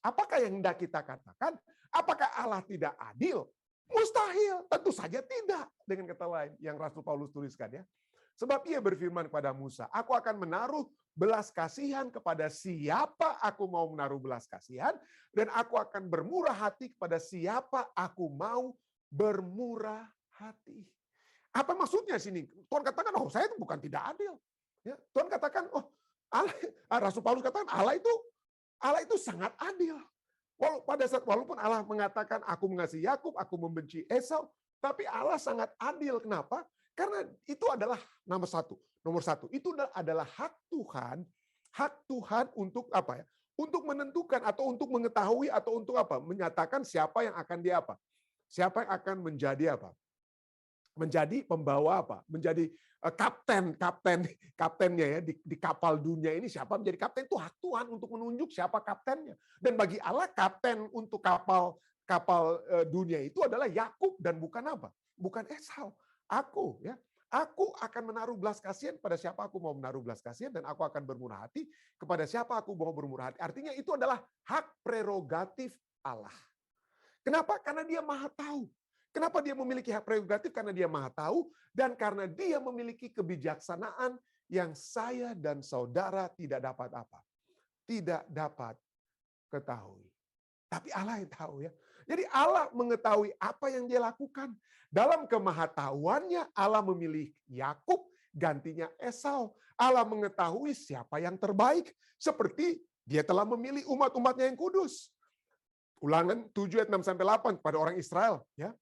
[SPEAKER 1] apakah yang hendak kita katakan? Apakah Allah tidak adil? Mustahil, tentu saja tidak. Dengan kata lain yang Rasul Paulus tuliskan ya. Sebab Ia berfirman kepada Musa, aku akan menaruh belas kasihan kepada siapa aku mau menaruh belas kasihan, dan aku akan bermurah hati kepada siapa aku mau bermurah hati. Apa maksudnya sini? Tuhan katakan, oh saya itu bukan tidak adil. Ya, Tuhan katakan, oh Allah, Rasul Paulus katakan Allah itu sangat adil. Walaupun Allah mengatakan aku mengasihi Yakub, aku membenci Esau, tapi Allah sangat adil. Kenapa? Karena itu adalah nomor satu. Itu adalah hak Tuhan untuk apa ya? Untuk menentukan atau untuk mengetahui atau untuk apa? Menyatakan siapa yang akan dia apa? Siapa yang akan menjadi apa? Menjadi pembawa apa? Menjadi kaptennya ya di kapal dunia ini, siapa menjadi kapten, itu hak Tuhan untuk menunjuk siapa kaptennya. Dan bagi Allah kapten untuk kapal dunia itu adalah Yakub dan bukan apa? Bukan Esau. Aku akan menaruh belas kasihan pada siapa aku mau menaruh belas kasihan, dan aku akan bermurah hati kepada siapa aku mau bermurah hati. Artinya itu adalah hak prerogatif Allah. Kenapa? Karena Dia Maha Tahu. Kenapa Dia memiliki hak prerogatif? Karena Dia Maha Tahu, dan karena Dia memiliki kebijaksanaan yang saya dan saudara tidak dapat apa? Tidak dapat ketahui. Tapi Allah yang tahu ya. Jadi Allah mengetahui apa yang Dia lakukan. Dalam kemahatauannya Allah memilih Yakub, gantinya Esau. Allah mengetahui siapa yang terbaik, seperti Dia telah memilih umat-umatnya yang kudus. Ulangan 7 ayat 6-8 pada orang Israel ya.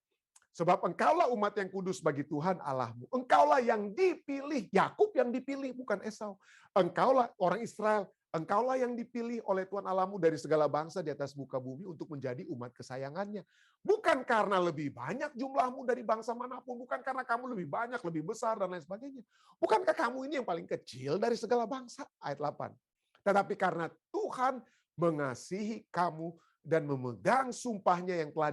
[SPEAKER 1] Sebab engkaulah umat yang kudus bagi Tuhan Allahmu. Engkaulah yang dipilih, Yakub yang dipilih bukan Esau. Engkaulah orang Israel, engkaulah yang dipilih oleh Tuhan Allahmu dari segala bangsa di atas muka bumi untuk menjadi umat kesayangannya. Bukan karena lebih banyak jumlahmu dari bangsa manapun, bukan karena kamu lebih banyak, lebih besar dan lain sebagainya. Bukankah kamu ini yang paling kecil dari segala bangsa? Ayat 8. Tetapi karena Tuhan mengasihi kamu dan memegang sumpahnya yang telah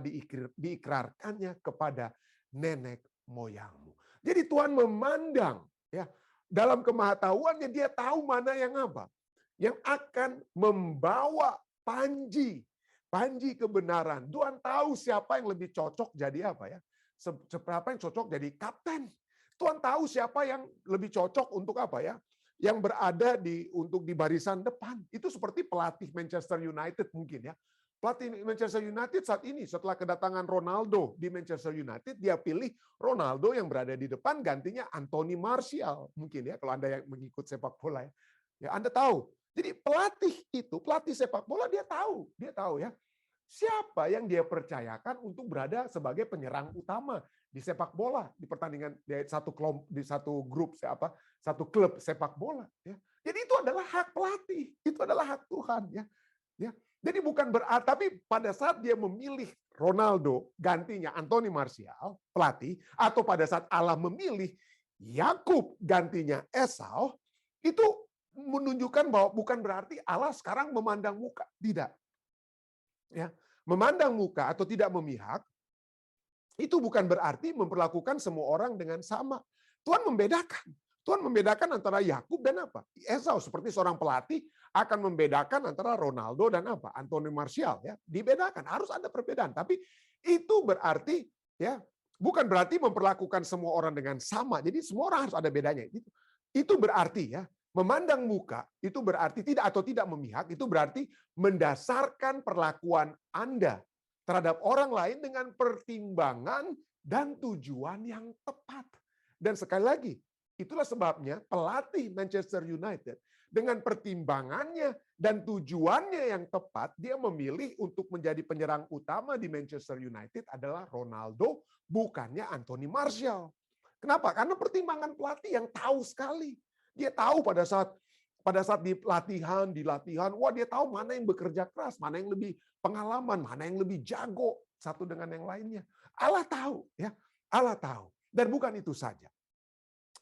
[SPEAKER 1] diikrarkannya kepada nenek moyangmu. Jadi Tuhan memandang, ya, dalam kemahatauannya dia tahu mana yang apa, yang akan membawa panji kebenaran. Tuhan tahu siapa yang lebih cocok jadi apa, ya, siapa yang cocok jadi kapten. Tuhan tahu siapa yang lebih cocok untuk apa, ya, yang berada untuk di barisan depan. Itu seperti pelatih Manchester United mungkin, ya. Pelatih Manchester United saat ini setelah kedatangan Ronaldo di Manchester United, dia pilih Ronaldo yang berada di depan, gantinya Anthony Martial mungkin, ya, kalau Anda yang mengikut sepak bola, ya. Ya, Anda tahu. Jadi pelatih sepak bola dia tahu, ya, siapa yang dia percayakan untuk berada sebagai penyerang utama di sepak bola, di pertandingan di satu grup satu klub sepak bola, ya. Jadi itu adalah hak pelatih, itu adalah hak Tuhan, ya. Ya. Jadi bukan berarti, tapi pada saat dia memilih Ronaldo gantinya Anthony Martial, pelatih, atau pada saat Allah memilih Yakub gantinya Esau, itu menunjukkan bahwa bukan berarti Allah sekarang memandang muka, tidak. Ya, memandang muka atau tidak memihak itu bukan berarti memperlakukan semua orang dengan sama. Tuhan membedakan. Tuhan membedakan antara Yakub dan apa? Esau, seperti seorang pelatih akan membedakan antara Ronaldo dan apa? Anthony Martial, ya. Dibedakan, harus ada perbedaan. Tapi itu berarti, ya, bukan berarti memperlakukan semua orang dengan sama. Jadi semua orang harus ada bedanya. Itu berarti, ya, memandang muka itu berarti tidak memihak, itu berarti mendasarkan perlakuan Anda terhadap orang lain dengan pertimbangan dan tujuan yang tepat. Dan sekali lagi, itulah sebabnya pelatih Manchester United dengan pertimbangannya dan tujuannya yang tepat, dia memilih untuk menjadi penyerang utama di Manchester United adalah Ronaldo, bukannya Anthony Martial. Kenapa? Karena pertimbangan pelatih yang tahu sekali. Dia tahu pada saat di latihan, wah, dia tahu mana yang bekerja keras, mana yang lebih pengalaman, mana yang lebih jago satu dengan yang lainnya. Allah tahu, ya. Allah tahu. Dan bukan itu saja.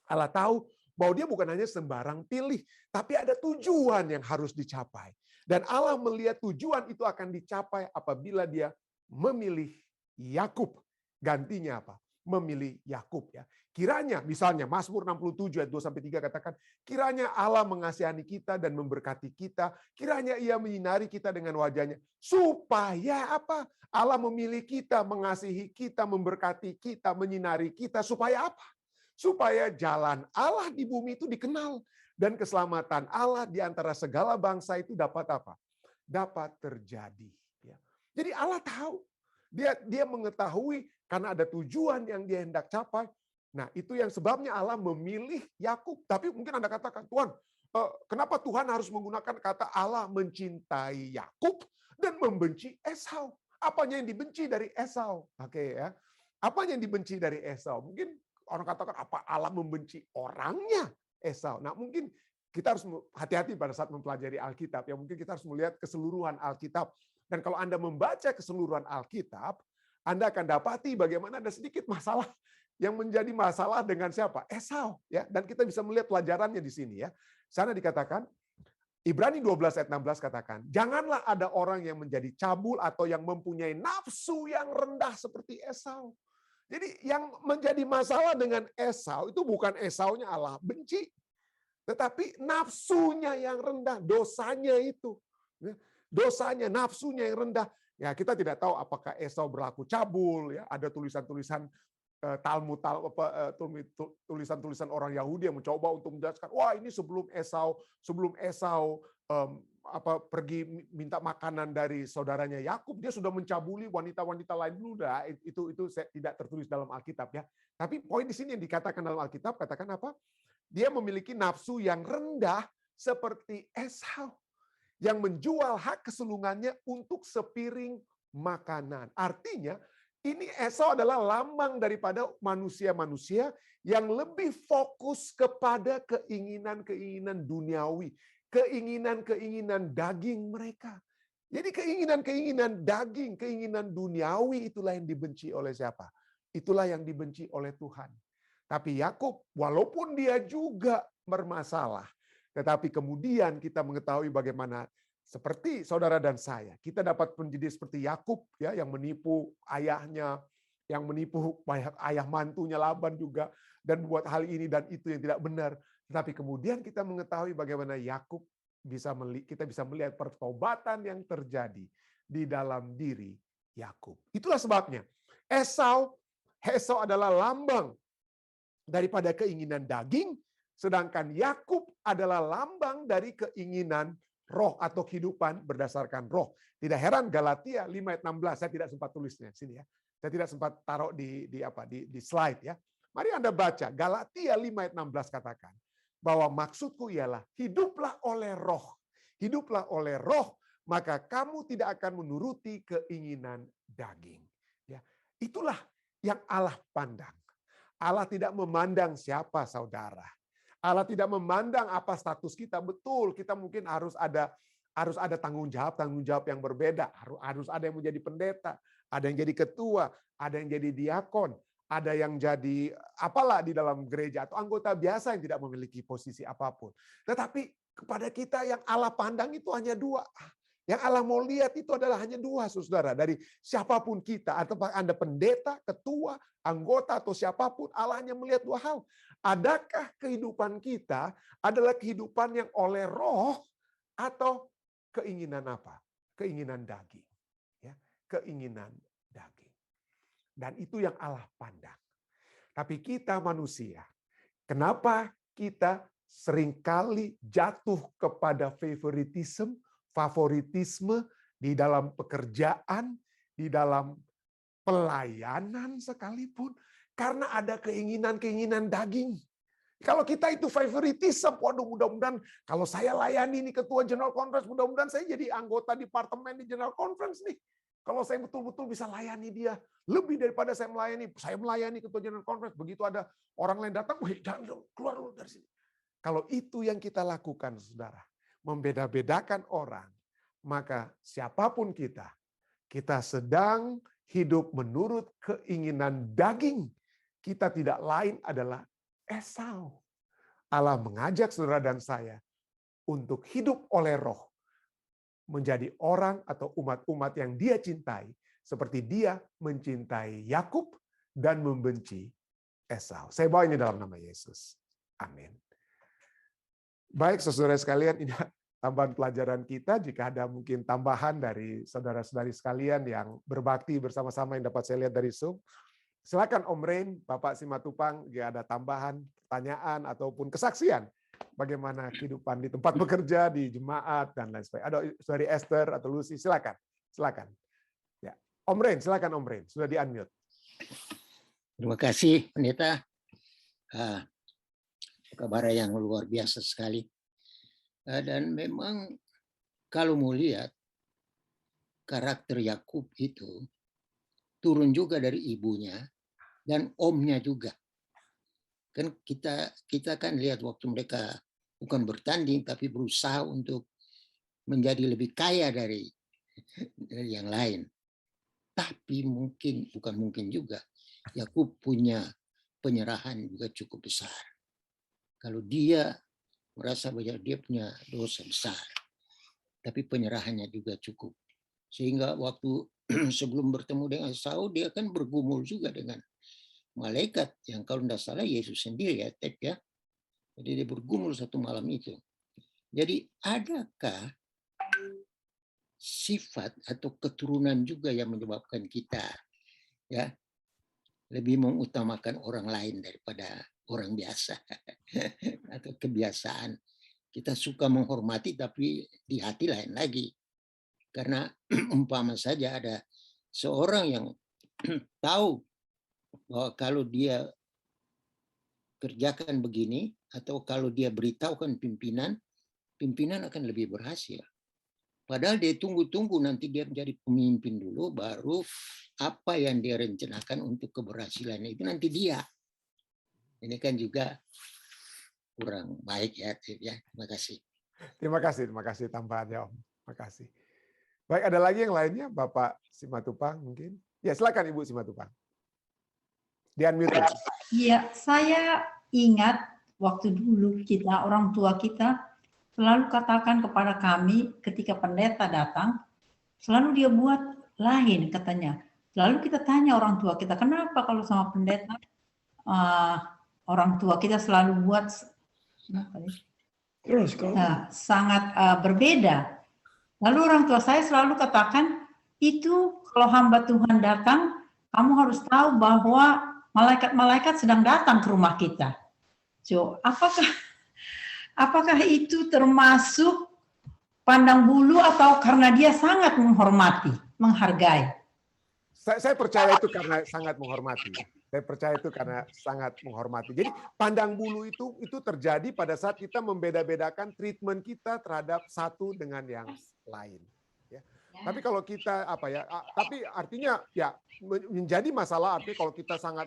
[SPEAKER 1] Allah tahu bahwa dia bukan hanya sembarang pilih, tapi ada tujuan yang harus dicapai. Dan Allah melihat tujuan itu akan dicapai apabila dia memilih Yakub. Gantinya apa? Memilih Yakub, ya. Kiranya, misalnya Mazmur 67 ayat 2-3 katakan, kiranya Allah mengasihani kita dan memberkati kita, kiranya Ia menyinari kita dengan wajahnya, supaya apa? Allah memilih kita, mengasihi kita, memberkati kita, menyinari kita, supaya apa? Supaya jalan Allah di bumi itu dikenal dan keselamatan Allah di antara segala bangsa itu dapat apa? Dapat terjadi. Ya. Jadi Allah tahu, dia mengetahui karena ada tujuan yang dia hendak capai. Nah, itu yang sebabnya Allah memilih Yakub. Tapi mungkin Anda katakan, Tuhan, kenapa Tuhan harus menggunakan kata Allah mencintai Yakub dan membenci Esau? Apanya yang dibenci dari Esau? Oke, ya. Apa yang dibenci dari Esau? Mungkin orang katakan, apa Allah membenci orangnya Esau? Nah, mungkin kita harus hati-hati pada saat mempelajari Alkitab. Ya, mungkin kita harus melihat keseluruhan Alkitab. Dan kalau Anda membaca keseluruhan Alkitab, Anda akan dapati bagaimana ada sedikit masalah yang menjadi masalah dengan siapa? Esau. Ya, dan kita bisa melihat pelajarannya di sini. Ya. Sana dikatakan, Ibrani 12 ayat 16 katakan, janganlah ada orang yang menjadi cabul atau yang mempunyai nafsu yang rendah seperti Esau. Jadi yang menjadi masalah dengan Esau itu bukan Esaunya Allah benci, tetapi nafsunya yang rendah, dosanya itu. Dosanya, nafsunya yang rendah. Ya, kita tidak tahu apakah Esau berlaku cabul, ya, ada tulisan-tulisan tulisan-tulisan orang Yahudi yang mencoba untuk menjelaskan, wah, ini sebelum Esau pergi minta makanan dari saudaranya Yakub, dia sudah mencabuli wanita-wanita lain dulu. Itu tidak tertulis dalam Alkitab, ya. Tapi poin di sini yang dikatakan dalam Alkitab, katakan apa? Dia memiliki nafsu yang rendah seperti Esau yang menjual hak kesulungannya untuk sepiring makanan. Artinya, ini Esau adalah lambang daripada manusia-manusia yang lebih fokus kepada keinginan-keinginan duniawi, keinginan-keinginan daging mereka. Jadi keinginan-keinginan daging, keinginan duniawi itulah yang dibenci oleh siapa? Itulah yang dibenci oleh Tuhan. Tapi Yakub, walaupun dia juga bermasalah, tetapi kemudian kita mengetahui bagaimana seperti saudara dan saya, kita dapat menjadi seperti Yakub ya, yang menipu ayahnya, yang menipu ayah mantunya Laban juga, dan buat hal ini dan itu yang tidak benar. Tetapi kemudian kita mengetahui bagaimana Yakub kita bisa melihat pertobatan yang terjadi di dalam diri Yakub. Itulah sebabnya Esau adalah lambang daripada keinginan daging, sedangkan Yakub adalah lambang dari keinginan roh atau kehidupan berdasarkan roh. Tidak heran Galatia 5 ayat 16, saya tidak sempat tulisnya sini ya. Saya tidak sempat taruh di slide ya. Mari Anda baca Galatia 5 ayat 16 katakan bahwa maksudku ialah hiduplah oleh roh. Hiduplah oleh roh, maka kamu tidak akan menuruti keinginan daging. Ya, itulah yang Allah pandang. Allah tidak memandang siapa saudara. Allah tidak memandang apa status kita. Betul, kita mungkin harus ada tanggung jawab yang berbeda. Harus ada yang menjadi pendeta, ada yang jadi ketua, ada yang jadi diakon, ada yang jadi apalah di dalam gereja atau anggota biasa yang tidak memiliki posisi apapun. Tetapi kepada kita yang Allah pandang itu hanya dua. Yang Allah mau lihat itu adalah hanya dua, saudara. Dari siapapun kita, atau Anda pendeta, ketua, anggota, atau siapapun, Allah hanya melihat dua hal. Adakah kehidupan kita adalah kehidupan yang oleh roh, atau keinginan apa? Keinginan daging. Ya, keinginan daging. Dan itu yang Allah pandang. Tapi kita manusia, kenapa kita seringkali jatuh kepada favoritisme di dalam pekerjaan, di dalam pelayanan sekalipun, karena ada keinginan-keinginan daging. Kalau kita itu favoritisme, waduh mudah-mudahan kalau saya layani nih ketua General Conference, mudah-mudahan saya jadi anggota departemen di General Conference nih. Kalau saya betul-betul bisa layani dia, lebih daripada saya melayani ketua General Conference, begitu ada orang lain datang, jangan keluar dulu dari sini. Kalau itu yang kita lakukan, saudara, membeda-bedakan orang, maka siapapun kita sedang hidup menurut keinginan daging. Kita tidak lain adalah Esau. Allah mengajak saudara dan saya untuk hidup oleh roh, menjadi orang atau umat-umat yang dia cintai, seperti dia mencintai Yakub dan membenci Esau. Saya bawa ini dalam nama Yesus. Amin. Baik, saudara sekalian, ini tambahan pelajaran kita. Jika ada mungkin tambahan dari saudara-saudari sekalian yang berbakti bersama-sama yang dapat saya lihat dari Zoom, silakan Om Rain, Bapak Simatupang, jika ada tambahan, pertanyaan, ataupun kesaksian bagaimana kehidupan di tempat bekerja, di jemaat, dan lain sebagainya. Ada saudari Esther atau Lucy, silakan. Ya. Om Rain, silakan Om Rain, sudah di-unmute.
[SPEAKER 5] Terima kasih, Pendeta. Kabar yang luar biasa sekali. Dan memang kalau mau lihat karakter Yakub itu turun juga dari ibunya dan omnya juga. Kan kita kan lihat waktu mereka bukan bertanding tapi berusaha untuk menjadi lebih kaya dari yang lain. Tapi bukan mungkin juga Yakub punya penyerahan juga cukup besar. Kalau dia merasa bahwa dia punya dosa besar, tapi penyerahannya juga cukup. Sehingga waktu sebelum bertemu dengan Esau, dia kan bergumul juga dengan malaikat yang kalau tidak salah Yesus sendiri ya, ya. Jadi dia bergumul satu malam itu. Jadi adakah sifat atau keturunan juga yang menyebabkan kita ya lebih mengutamakan orang lain daripada orang biasa atau kebiasaan. Kita suka menghormati tapi di hati lain lagi. Karena umpama saja ada seorang yang tahu bahwa kalau dia kerjakan begini atau kalau dia beritahukan pimpinan akan lebih berhasil. Padahal dia tunggu-tunggu nanti dia menjadi pemimpin dulu, baru apa yang dia rencanakan untuk keberhasilan itu nanti dia. Ini kan juga kurang baik ya. Terima kasih.
[SPEAKER 1] Terima kasih tambahannya Om. Terima kasih. Baik, ada lagi yang lainnya, Bapak Simatupang mungkin? Ya, silakan Ibu Simatupang. Di-unmute.
[SPEAKER 6] Iya, saya ingat waktu dulu orang tua kita selalu katakan kepada kami ketika pendeta datang, selalu dia buat lain katanya. Lalu kita tanya orang tua kita, kenapa kalau sama pendeta orang tua kita selalu buat
[SPEAKER 3] Terus kalau
[SPEAKER 6] sangat berbeda. Lalu orang tua saya selalu katakan, itu kalau hamba Tuhan datang, kamu harus tahu bahwa malaikat-malaikat sedang datang ke rumah kita. So, apakah itu termasuk pandang bulu atau karena dia sangat menghormati, menghargai?
[SPEAKER 1] Saya percaya itu karena sangat menghormati. Saya percaya itu karena sangat menghormati. Jadi pandang bulu itu terjadi pada saat kita membeda-bedakan treatment kita terhadap satu dengan yang lain. Ya. Tapi kalau kita tapi artinya ya menjadi masalah artinya kalau kita sangat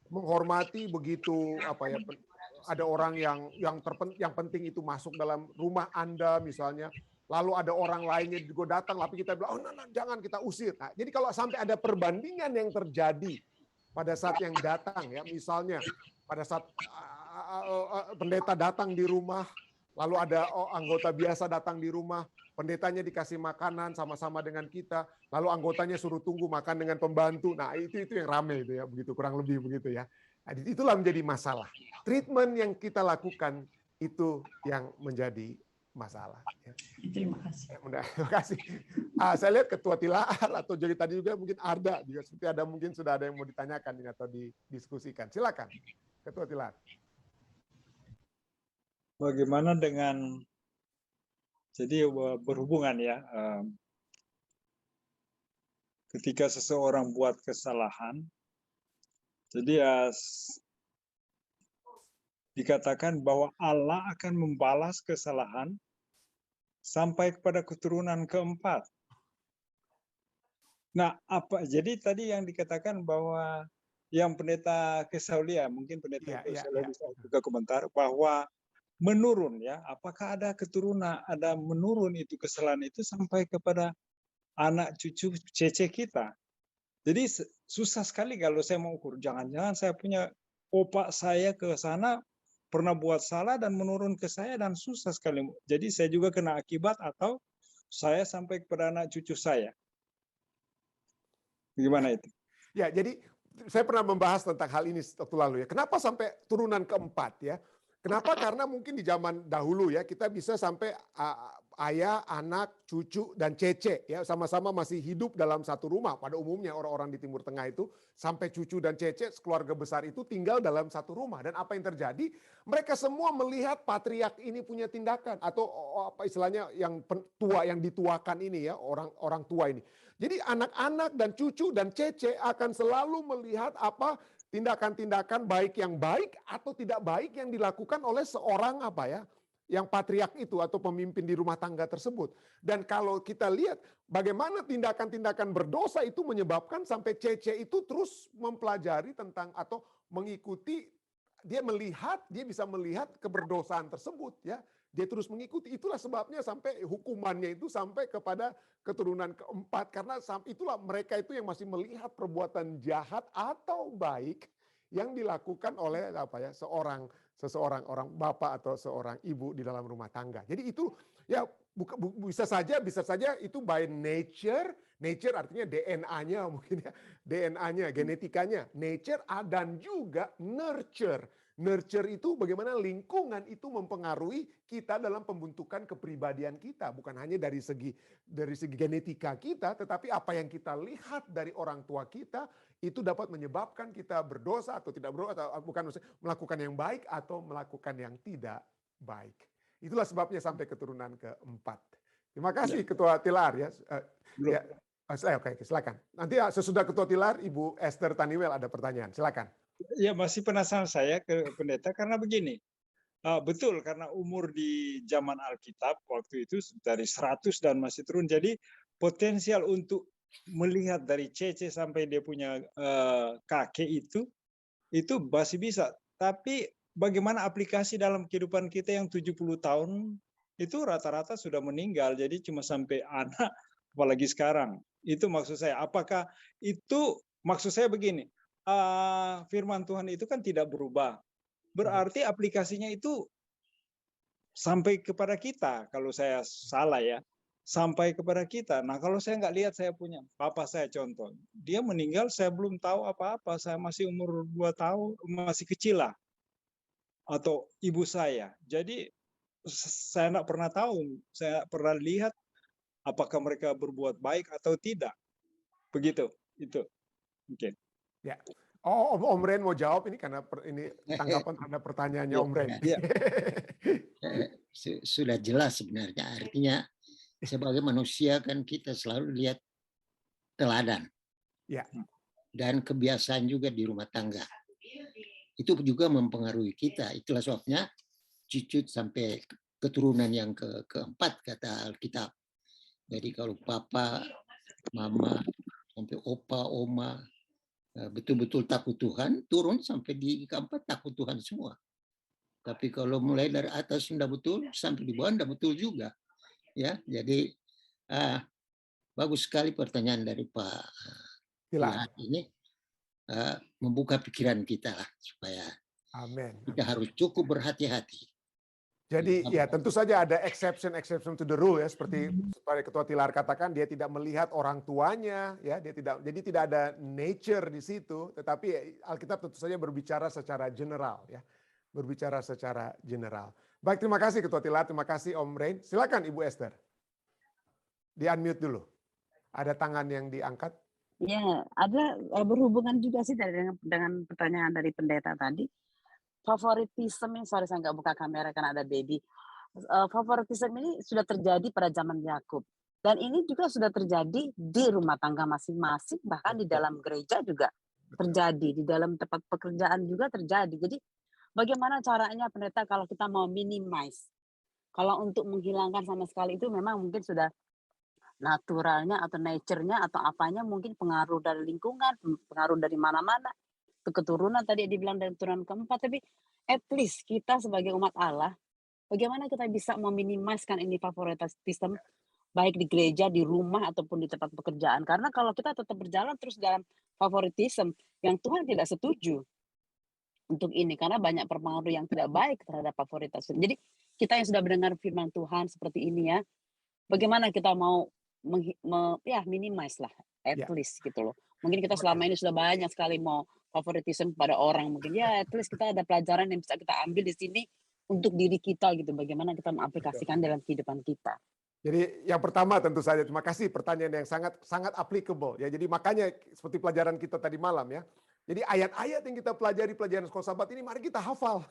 [SPEAKER 1] menghormati begitu ada orang yang penting itu masuk dalam rumah Anda misalnya. Lalu ada orang lainnya juga datang, tapi kita bilang, jangan kita usir. Nah, jadi kalau sampai ada perbandingan yang terjadi pada saat yang datang, ya misalnya pada saat pendeta datang di rumah, lalu ada anggota biasa datang di rumah, pendetanya dikasih makanan sama-sama dengan kita, lalu anggotanya suruh tunggu makan dengan pembantu. Nah, itu yang ramai itu ya, begitu kurang lebih begitu ya. Nah, itulah menjadi masalah. Treatment yang kita lakukan itu yang menjadi masalah.
[SPEAKER 6] Terima kasih.
[SPEAKER 1] Terima kasih. Saya lihat Ketua Tilar atau jadi tadi juga mungkin Arda juga seperti mungkin sudah ada yang mau ditanyakan ini atau didiskusikan. Silakan, Ketua Tilar.
[SPEAKER 7] Bagaimana dengan jadi berhubungan ya ketika seseorang buat kesalahan, jadi dikatakan bahwa Allah akan membalas kesalahan sampai kepada keturunan keempat. Nah, jadi tadi yang dikatakan bahwa yang pendeta Kesaulia, mungkin pendeta Kesaulia bisa juga komentar bahwa menurun ya, apakah ada keturunan, ada menurun itu kesalahan itu sampai kepada anak cucu cece kita. Jadi susah sekali kalau saya mau ukur, jangan-jangan saya punya opa saya ke sana pernah buat salah dan menurun ke saya dan susah sekali. Jadi saya juga kena akibat atau saya sampai kepada anak cucu saya. Gimana itu?
[SPEAKER 1] Ya, jadi saya pernah membahas tentang hal ini waktu lalu ya. Kenapa sampai turunan keempat ya? Kenapa? Karena mungkin di zaman dahulu ya kita bisa sampai ayah, anak, cucu, dan cece ya sama-sama masih hidup dalam satu rumah. Pada umumnya orang-orang di Timur Tengah itu sampai cucu dan cece keluarga besar itu tinggal dalam satu rumah. Dan apa yang terjadi? Mereka semua melihat patriark ini punya tindakan atau apa istilahnya yang tua yang dituakan ini ya orang tua ini. Jadi anak-anak dan cucu dan cece akan selalu melihat apa tindakan-tindakan baik yang baik atau tidak baik yang dilakukan oleh seorang yang patriark itu atau pemimpin di rumah tangga tersebut. Dan kalau kita lihat bagaimana tindakan-tindakan berdosa itu menyebabkan sampai cece itu terus mempelajari tentang atau mengikuti, dia bisa melihat keberdosaan tersebut ya. Dia terus mengikuti, itulah sebabnya sampai hukumannya itu sampai kepada keturunan keempat. Karena itulah mereka itu yang masih melihat perbuatan jahat atau baik yang dilakukan oleh seseorang orang bapak atau seorang ibu di dalam rumah tangga. Jadi itu ya bisa saja itu by nature artinya DNA-nya mungkin ya, DNA-nya, genetikanya, nature dan juga nurture. Nurture itu bagaimana lingkungan itu mempengaruhi kita dalam pembentukan kepribadian kita. Bukan hanya dari segi genetika kita, tetapi apa yang kita lihat dari orang tua kita itu dapat menyebabkan kita berdosa atau tidak berdosa, atau bukan melakukan yang baik atau melakukan yang tidak baik. Itulah sebabnya sampai keturunan keempat. Terima kasih Ketua Tilar ya. Oke, silakan. Nanti sesudah Ketua Tilar, Ibu Esther Taniwel ada pertanyaan. Silakan.
[SPEAKER 7] Ya masih penasaran saya ke pendeta karena begini, betul karena umur di zaman Alkitab waktu itu dari 100 dan masih turun, jadi potensial untuk melihat dari cece sampai dia punya kakek itu masih bisa. Tapi bagaimana aplikasi dalam kehidupan kita yang 70 tahun itu rata-rata sudah meninggal, jadi cuma sampai anak, apalagi sekarang. Itu maksud saya. Apakah itu maksud saya begini? Firman Tuhan itu kan tidak berubah. Berarti aplikasinya itu sampai kepada kita. Kalau saya salah ya, sampai kepada kita. Nah kalau saya nggak lihat, saya punya papa saya contoh, dia meninggal saya belum tahu apa-apa, saya masih umur 2 tahun, masih kecil lah, atau ibu saya. Jadi saya nggak pernah tahu, saya pernah lihat apakah mereka berbuat baik atau tidak. Begitu, itu mungkin.
[SPEAKER 1] Ya. Oh, Om Ren mau jawab ini karena ini tanggapan terhadap pertanyaannya Om Ren.
[SPEAKER 7] Iya.
[SPEAKER 5] Sudah jelas sebenarnya. Artinya sebagai manusia kan kita selalu lihat teladan.
[SPEAKER 1] Ya.
[SPEAKER 5] Dan kebiasaan juga di rumah tangga. Itu juga mempengaruhi kita. Itulah sebabnya cucu sampai keturunan yang keempat kata Alkitab. Jadi kalau papa, mama, sampai opa, oma, betul-betul takut Tuhan, turun sampai di keempat takut Tuhan semua. Tapi kalau mulai dari atas sudah betul, sampai di bawah sudah betul juga. Ya, jadi bagus sekali pertanyaan dari Pak Pilar ini, membuka pikiran kita lah supaya kita harus cukup berhati-hati.
[SPEAKER 1] Jadi ya tentu saja ada exception to the rule ya, seperti Ketua Tilar katakan, dia tidak melihat orang tuanya ya, jadi tidak ada nature di situ, tetapi Alkitab tentu saja berbicara secara general ya. Berbicara secara general. Baik, terima kasih Ketua Tilar, terima kasih Om Rain. Silakan Ibu Esther. Di-unmute dulu. Ada tangan yang diangkat.
[SPEAKER 8] Ya, ada berhubungan juga sih dengan pertanyaan dari pendeta tadi. Favoritisme ini, sorry saya nggak buka kamera karena ada baby. Favoritisme ini sudah terjadi pada zaman Yakub. Dan ini juga sudah terjadi di rumah tangga masing-masing, bahkan di dalam gereja juga terjadi, di dalam tempat pekerjaan juga terjadi. Jadi bagaimana caranya pendeta kalau kita mau minimize? Kalau untuk menghilangkan sama sekali itu memang mungkin sudah naturalnya atau nature-nya atau apanya, mungkin pengaruh dari lingkungan, pengaruh dari mana-mana, keturunan tadi dibilang dari keturunan keempat, tapi at least kita sebagai umat Allah, bagaimana kita bisa meminimaskan ini favoritisme baik di gereja, di rumah ataupun di tempat pekerjaan. Karena kalau kita tetap berjalan terus dalam favoritisme yang Tuhan tidak setuju untuk ini, karena banyak pengaruh yang tidak baik terhadap favoritisme. Jadi kita yang sudah mendengar firman Tuhan seperti ini ya, bagaimana kita mau minimize lah, at least gitu loh. Mungkin kita selama ini sudah banyak sekali mau favoritisme pada orang, mungkin ya at least kita ada pelajaran yang bisa kita ambil di sini untuk diri kita gitu, bagaimana kita mengaplikasikan dalam kehidupan kita.
[SPEAKER 1] Jadi yang pertama tentu saja, terima kasih pertanyaan yang sangat applicable ya. Jadi makanya seperti pelajaran kita tadi malam ya. Jadi ayat-ayat yang kita pelajari pelajaran sekolah Sabat ini mari kita hafal.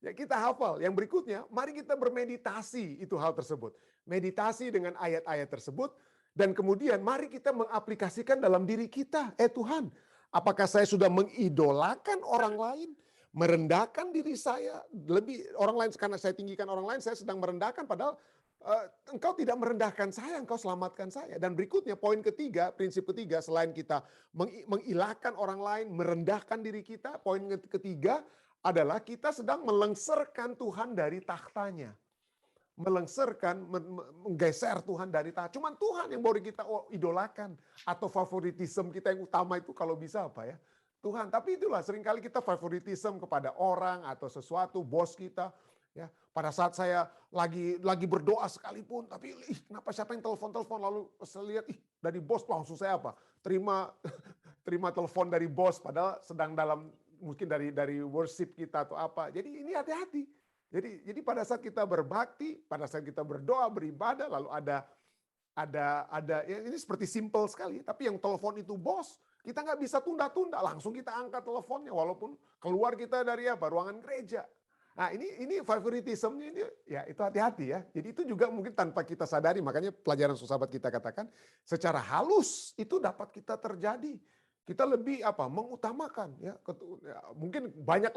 [SPEAKER 1] Ya kita hafal. Yang berikutnya, mari kita bermeditasi itu hal tersebut. Meditasi dengan ayat-ayat tersebut dan kemudian mari kita mengaplikasikan dalam diri kita. Tuhan, apakah saya sudah mengidolakan orang lain? Merendahkan diri saya lebih orang lain karena saya tinggikan orang lain, saya sedang merendahkan padahal engkau tidak merendahkan saya, engkau selamatkan saya. Dan berikutnya poin ketiga, prinsip ketiga, selain kita mengilahkan orang lain, merendahkan diri kita, poin ketiga adalah kita sedang melengserkan Tuhan dari tahtanya. Melengserkan, menggeser Tuhan dari tahta. Cuman Tuhan yang boleh kita idolakan. Atau favoritisme kita yang utama itu kalau bisa apa ya? Tuhan. Tapi itulah seringkali kita favoritisme kepada orang atau sesuatu, bos kita. Ya, pada saat saya lagi berdoa sekalipun, tapi kenapa siapa yang telepon lalu saya lihat dari bos langsung saya apa? Terima telepon dari bos padahal sedang dalam mungkin dari worship kita atau apa. Jadi ini hati-hati. Jadi pada saat kita berbakti, pada saat kita berdoa, beribadah lalu ada ya ini seperti simple sekali, tapi yang telepon itu bos, kita nggak bisa tunda-tunda, langsung kita angkat teleponnya walaupun keluar kita dari ruangan gereja. Nah ini favoritisme-nya ini ya itu hati-hati ya. Jadi itu juga mungkin tanpa kita sadari, makanya pelajaran sahabat kita katakan secara halus itu dapat kita terjadi. Kita lebih mengutamakan ya. Mungkin banyak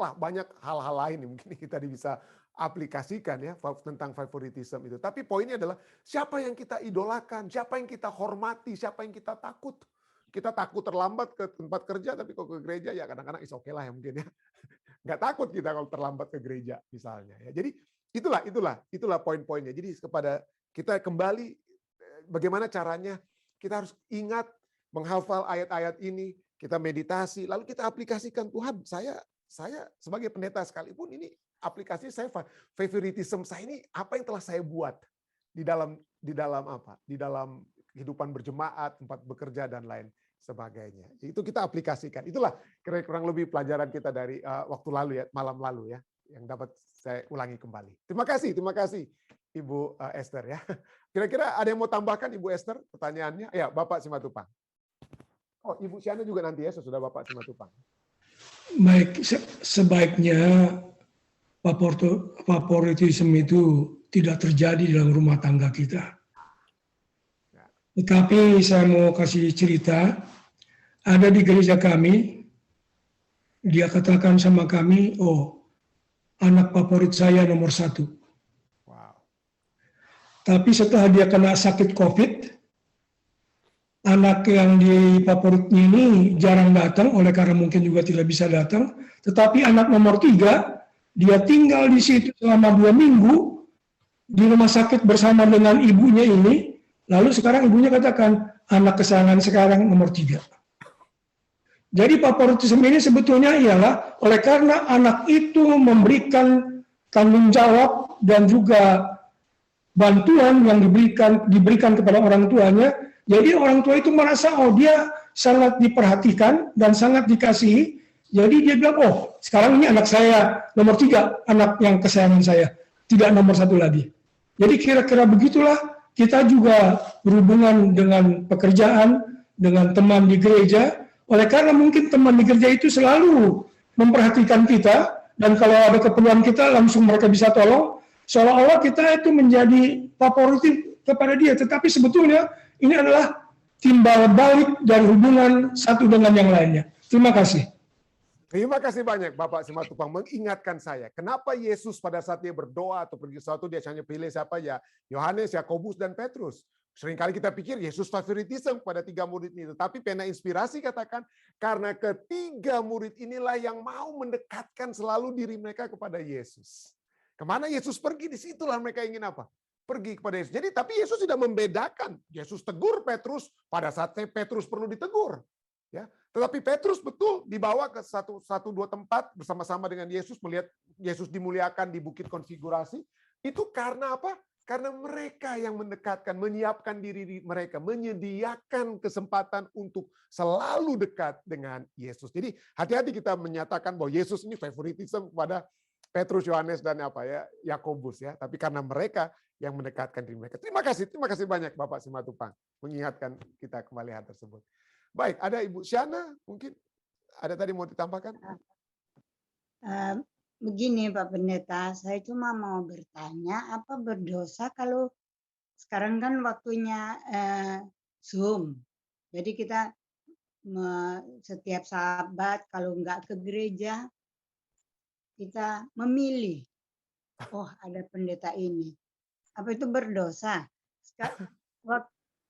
[SPEAKER 1] hal-hal lain yang mungkin kita bisa aplikasikan ya tentang favoritisme itu. Tapi poinnya adalah siapa yang kita idolakan, siapa yang kita hormati, siapa yang kita takut. Kita takut terlambat ke tempat kerja, tapi kalau ke gereja ya kadang-kadang is oke lah ya mungkin ya. Nggak takut kita kalau terlambat ke gereja misalnya ya. Jadi itulah poin-poinnya. Jadi kepada kita kembali bagaimana caranya kita harus ingat menghafal ayat-ayat ini, kita meditasi, lalu kita aplikasikan. Tuhan, saya sebagai pendeta sekalipun ini aplikasi saya favoritism saya ini apa yang telah saya buat di dalam apa? Di dalam kehidupan berjemaat, tempat bekerja dan lain sebagainya. Itu kita aplikasikan. Itulah kurang lebih pelajaran kita dari waktu lalu ya, malam lalu ya, yang dapat saya ulangi kembali. Terima kasih Ibu Esther ya. Kira-kira ada yang mau tambahkan Ibu Esther pertanyaannya? Ya, Bapak Simatupang. Oh, Ibu Syana juga nanti ya, sesudah Bapak Simatupang.
[SPEAKER 9] Baik, sebaiknya favoritisme itu tidak terjadi dalam rumah tangga kita. Tetapi saya mau kasih cerita, ada di gereja kami, dia katakan sama kami, oh, anak favorit saya nomor 1.
[SPEAKER 1] Wow.
[SPEAKER 9] Tapi setelah dia kena sakit COVID, anak yang di favoritnya ini jarang datang, oleh karena mungkin juga tidak bisa datang. Tetapi anak nomor 3, dia tinggal di situ selama 2 minggu, di rumah sakit bersama dengan ibunya ini. Lalu sekarang ibunya katakan, anak kesayangan sekarang nomor 3. Jadi favoritisme ini sebetulnya ialah oleh karena anak itu memberikan tanggung jawab dan juga bantuan yang diberikan kepada orang tuanya. Jadi orang tua itu merasa, oh dia sangat diperhatikan dan sangat dikasihi. Jadi dia bilang, oh sekarang ini anak saya nomor 3, anak yang kesayangan saya. Tidak nomor 1 lagi. Jadi kira-kira begitulah kita juga berhubungan dengan pekerjaan, dengan teman di gereja. Oleh karena mungkin teman di gereja itu selalu memperhatikan kita. Dan kalau ada keperluan kita langsung mereka bisa tolong. Seolah-olah kita itu menjadi favoritif kepada dia. Tetapi sebetulnya ini adalah timbal balik dari hubungan satu dengan yang lainnya. Terima kasih.
[SPEAKER 1] Terima kasih banyak Bapak Simatupang mengingatkan saya. Kenapa Yesus pada saat dia berdoa atau pergi sesuatu dia hanya pilih siapa ya? Yohanes, Yakobus, dan Petrus. Seringkali kita pikir Yesus favoritisme pada 3 murid ini. Tetapi pena inspirasi katakan, karena ketiga murid inilah yang mau mendekatkan selalu diri mereka kepada Yesus. Kemana Yesus pergi, disitulah mereka ingin apa? Pergi kepada Yesus. Jadi tapi Yesus tidak membedakan. Yesus tegur Petrus pada saat Petrus perlu ditegur. Ya, tetapi Petrus betul dibawa ke satu dua tempat bersama-sama dengan Yesus, melihat Yesus dimuliakan di bukit konfigurasi. Itu karena apa? Karena mereka yang mendekatkan, menyiapkan diri mereka, menyediakan kesempatan untuk selalu dekat dengan Yesus. Jadi hati-hati kita menyatakan bahwa Yesus ini favoritisme kepada Petrus, Yohanes, dan Yakobus ya. Tapi karena mereka yang mendekatkan diri mereka. Terima kasih banyak Bapak Simatupang mengingatkan kita kembali hal tersebut. Baik, ada Ibu Syana, mungkin ada tadi mau ditambahkan?
[SPEAKER 10] Begini Pak Pendeta, saya cuma mau bertanya, apa berdosa kalau sekarang kan waktunya Zoom. Jadi kita setiap Sabat kalau nggak ke gereja, kita memilih, oh ada pendeta ini. Apa itu berdosa?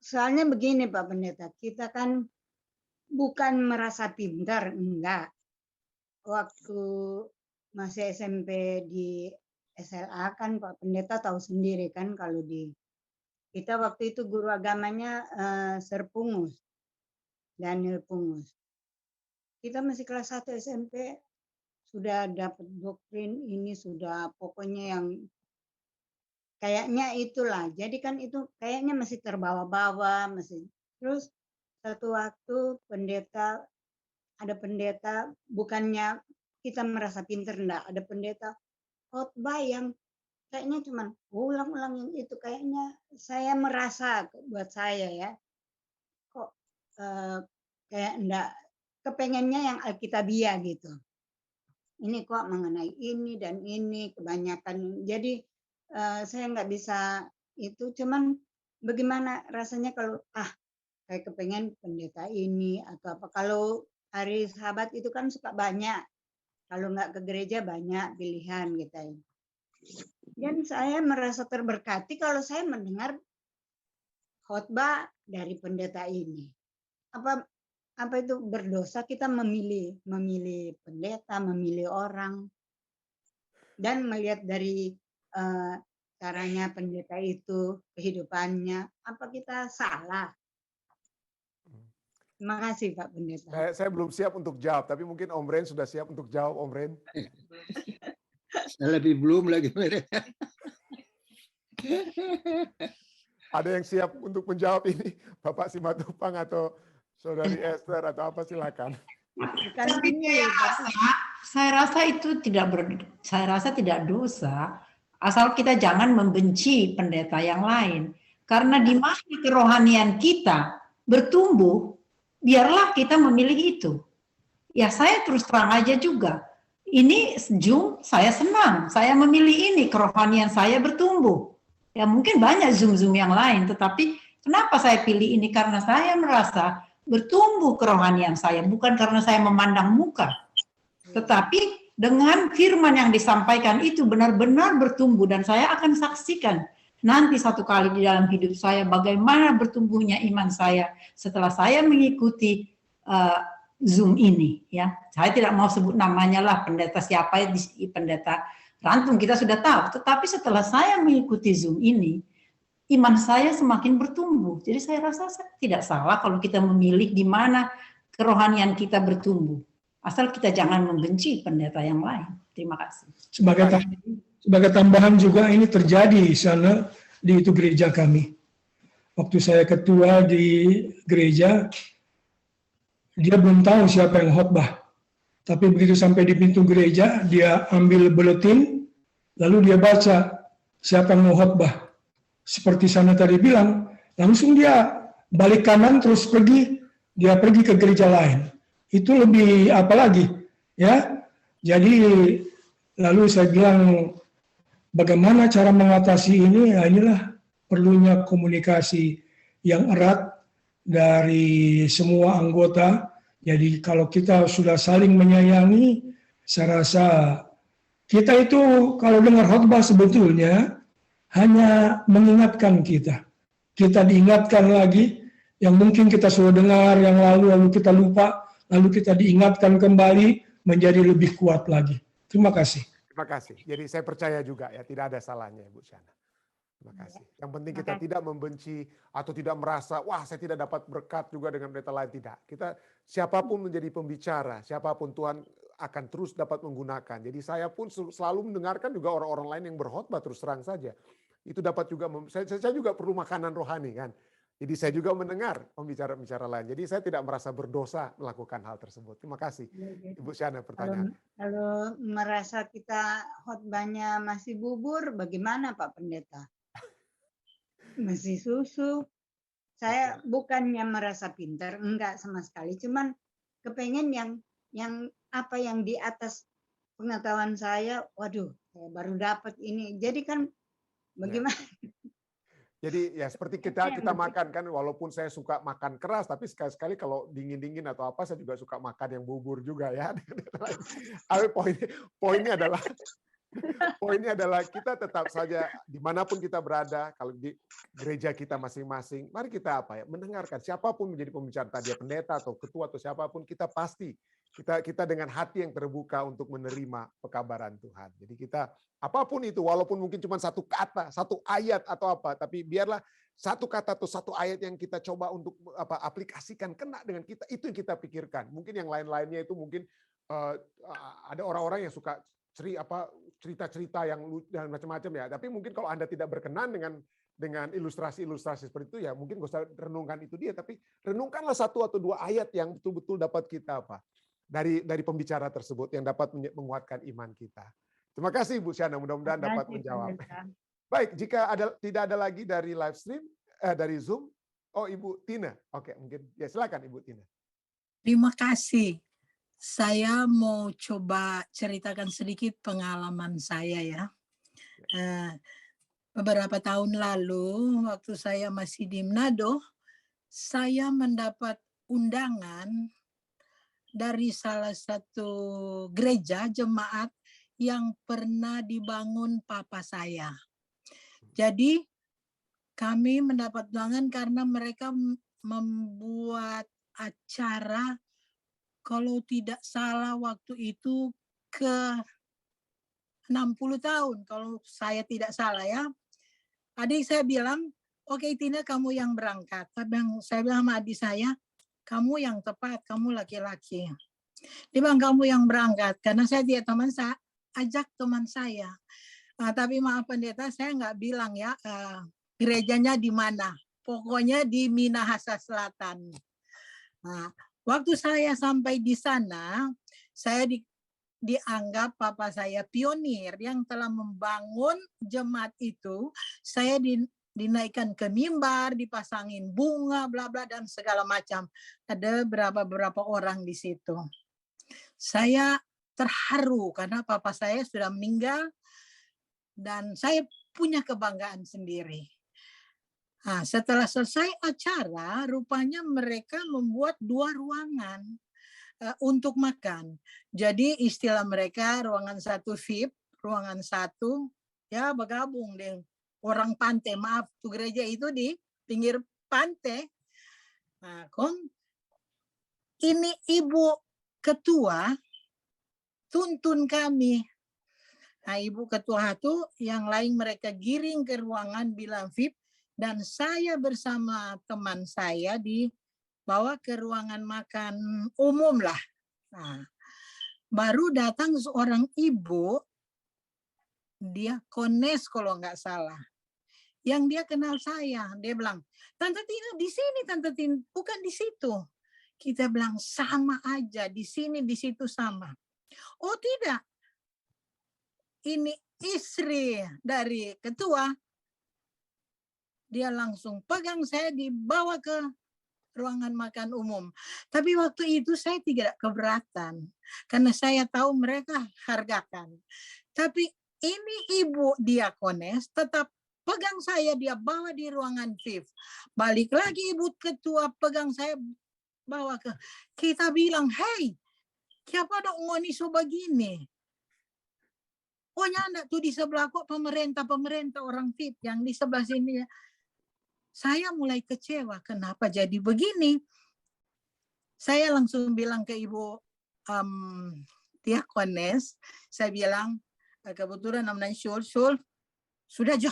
[SPEAKER 10] Soalnya begini Pak Pendeta, kita kan bukan merasa pintar, enggak. Waktu masih SMP di SLA kan Pak Pendeta tahu sendiri kan kalau kita waktu itu guru agamanya Sir Pungus, Daniel Pungus. Kita masih kelas 1 SMP sudah dapat doktrin ini, sudah pokoknya yang kayaknya itulah. Jadi kan itu kayaknya masih terbawa-bawa, masih. Terus satu waktu ada pendeta, bukannya kita merasa pinter, enggak, ada pendeta khotbah yang kayaknya cuman ulang-ulang yang itu, kayaknya saya merasa buat saya ya, kok kayak enggak, kepengennya yang Alkitabiah gitu. Ini kok mengenai ini dan ini kebanyakan, jadi saya nggak bisa itu, cuman bagaimana rasanya kalau kayak kepengen pendeta ini atau apa. Kalau hari Sabat itu kan suka banyak, kalau nggak ke gereja banyak pilihan gitu. Dan saya merasa terberkati kalau saya mendengar khotbah dari pendeta ini. Apa itu berdosa kita memilih pendeta, memilih orang, dan melihat dari caranya pendeta itu, kehidupannya, apa kita salah? Terima kasih Pak Pendeta.
[SPEAKER 1] Saya belum siap untuk jawab, tapi mungkin Om Ren sudah siap untuk jawab, Om Ren.
[SPEAKER 5] Lebih belum lagi mereka.
[SPEAKER 1] Ada yang siap untuk menjawab ini, Bapak Simatupang atau Saudari Esther atau apa, silakan.
[SPEAKER 10] Bukan
[SPEAKER 6] Tapi
[SPEAKER 10] ini,
[SPEAKER 6] saya rasa itu saya rasa tidak dosa, asal kita jangan membenci pendeta yang lain. Karena di mana kerohanian kita bertumbuh, biarlah kita memilih itu. Ya saya terus terang aja juga. Ini Zoom saya senang, saya memilih ini, kerohanian saya bertumbuh. Ya mungkin banyak Zoom yang lain, tetapi kenapa saya pilih ini? Karena saya merasa bertumbuh kerohanian saya, bukan karena saya memandang muka. Tetapi dengan firman yang disampaikan itu benar-benar bertumbuh, dan saya akan saksikan nanti satu kali di dalam hidup saya bagaimana bertumbuhnya iman saya setelah saya mengikuti Zoom ini. Ya, saya tidak mau sebut namanya lah, pendeta siapa, pendeta Rantum kita sudah tahu. Tetapi setelah saya mengikuti Zoom ini, iman saya semakin bertumbuh. Jadi saya rasa tidak salah kalau kita memilih di mana kerohanian kita bertumbuh. Asal kita jangan membenci pendeta yang lain. Terima kasih.
[SPEAKER 9] Sebagai tambahan juga ini terjadi di sana, di itu gereja kami. Waktu saya ketua di gereja, dia belum tahu siapa yang khotbah. Tapi begitu sampai di pintu gereja, dia ambil buletin, lalu dia baca siapa yang mau khotbah. Seperti sana tadi bilang, langsung dia balik kanan terus dia pergi ke gereja lain. Itu lebih apa lagi, ya? Jadi lalu saya bilang, bagaimana cara mengatasi ini? Ya inilah perlunya komunikasi yang erat dari semua anggota. Jadi kalau kita sudah saling menyayangi, saya rasa kita itu kalau dengar khotbah sebetulnya hanya mengingatkan kita. Kita diingatkan lagi yang mungkin kita sudah dengar yang lalu kita lupa, lalu kita diingatkan kembali menjadi lebih kuat lagi. Terima kasih.
[SPEAKER 1] Terima kasih. Jadi saya percaya juga ya, tidak ada salahnya Ibu Shana. Terima kasih. Yang penting kita tidak membenci atau tidak merasa, wah saya tidak dapat berkat juga dengan pendeta lain. Tidak. Kita siapapun menjadi pembicara, siapapun Tuhan akan terus dapat menggunakan. Jadi saya pun selalu mendengarkan juga orang-orang lain yang berkhotbah terus terang saja. Itu dapat juga, saya juga perlu makanan rohani kan. Jadi saya juga mendengar pembicara-pembicara lain. Jadi saya tidak merasa berdosa melakukan hal tersebut. Terima kasih. Ibu Shana, pertanyaan.
[SPEAKER 10] Kalau merasa kita khotbahnya masih bubur, bagaimana Pak Pendeta? Masih susu. Saya bukannya merasa pintar, enggak sama sekali. Cuman kepengen yang apa yang di atas pengetahuan saya, waduh, saya baru dapat ini. Jadi kan bagaimana?
[SPEAKER 1] Jadi ya seperti kita makan kan, walaupun saya suka makan keras, tapi sekali-sekali kalau dingin-dingin atau apa, saya juga suka makan yang bubur juga ya. Tapi poinnya adalah kita tetap saja dimanapun kita berada, kalau di gereja kita masing-masing, mari kita mendengarkan siapapun menjadi pembicara, tadi pendeta atau ketua atau siapapun, kita pasti kita dengan hati yang terbuka untuk menerima pekabaran Tuhan. Jadi kita apapun itu, walaupun mungkin cuma satu kata, satu ayat atau apa, tapi biarlah satu kata atau satu ayat yang kita coba untuk aplikasikan kena dengan kita, itu yang kita pikirkan. Mungkin yang lain-lainnya itu mungkin ada orang-orang yang suka cerita-cerita yang macam-macam ya. Tapi mungkin kalau Anda tidak berkenan dengan ilustrasi-ilustrasi seperti itu ya, mungkin gak usah renungkan itu dia, tapi renungkanlah satu atau dua ayat yang betul-betul dapat kita dari pembicara tersebut yang dapat menguatkan iman kita. Terima kasih Bu Shana, mudah-mudahan dapat menjawab. Baik, jika tidak ada lagi dari live stream, dari Zoom, Ibu Tina. Oke, mungkin ya silakan Ibu Tina.
[SPEAKER 11] Terima kasih. Saya mau coba ceritakan sedikit pengalaman saya ya. Beberapa tahun lalu, waktu saya masih di Manado, saya mendapat undangan dari salah satu gereja jemaat yang pernah dibangun papa saya. Jadi kami mendapat undangan karena mereka membuat acara, kalau tidak salah waktu itu ke 60 tahun, kalau saya tidak salah ya. Adik saya bilang, oke Tina kamu yang berangkat. Saya bilang sama adik saya, kamu yang tepat, kamu laki-laki. Dia bilang kamu yang berangkat, karena saya tidak ajak teman saya. Tapi maaf pendeta, saya nggak bilang ya gerejanya di mana. Pokoknya di Minahasa Selatan. Nah, waktu saya sampai di sana, saya dianggap papa saya pionir yang telah membangun jemaat itu. Saya dinaikkan ke mimbar, dipasangin bunga, bla bla dan segala macam. Ada beberapa orang di situ. Saya terharu karena papa saya sudah meninggal dan saya punya kebanggaan sendiri. Nah, setelah selesai acara, rupanya mereka membuat 2 ruangan untuk makan. Jadi istilah mereka ruangan 1 VIP, ruangan 1 ya bergabung dengan orang pantai. Maaf, tuh gereja itu di pinggir pantai. Nah, ini ibu ketua tuntun kami. Nah, ibu ketua itu yang lain mereka giring ke ruangan bilang VIP dan saya bersama teman saya dibawa ke ruangan makan umum lah. Nah, baru datang seorang ibu, diakones kalau nggak salah, yang dia kenal saya. Dia bilang, Tante Tina di sini, Tante Tina, bukan di situ. Kita bilang sama aja, di sini, di situ sama. Oh tidak, ini istri dari ketua. Dia langsung pegang saya dibawa ke ruangan makan umum. Tapi waktu itu saya tidak keberatan. Karena saya tahu mereka hargakan. Tapi ini ibu diakones tetap pegang saya, dia bawa di ruangan VIP. Balik lagi ibu ketua pegang saya bawa ke. Kita bilang, hey, siapa dong ngoni so begini? Oh nyanda tuh di sebelah kok pemerintah orang VIP yang di sebelah sini. Saya mulai kecewa, kenapa jadi begini? Saya langsung bilang ke ibu diakones, saya bilang, kebetulan namanya Syul, sudah aja,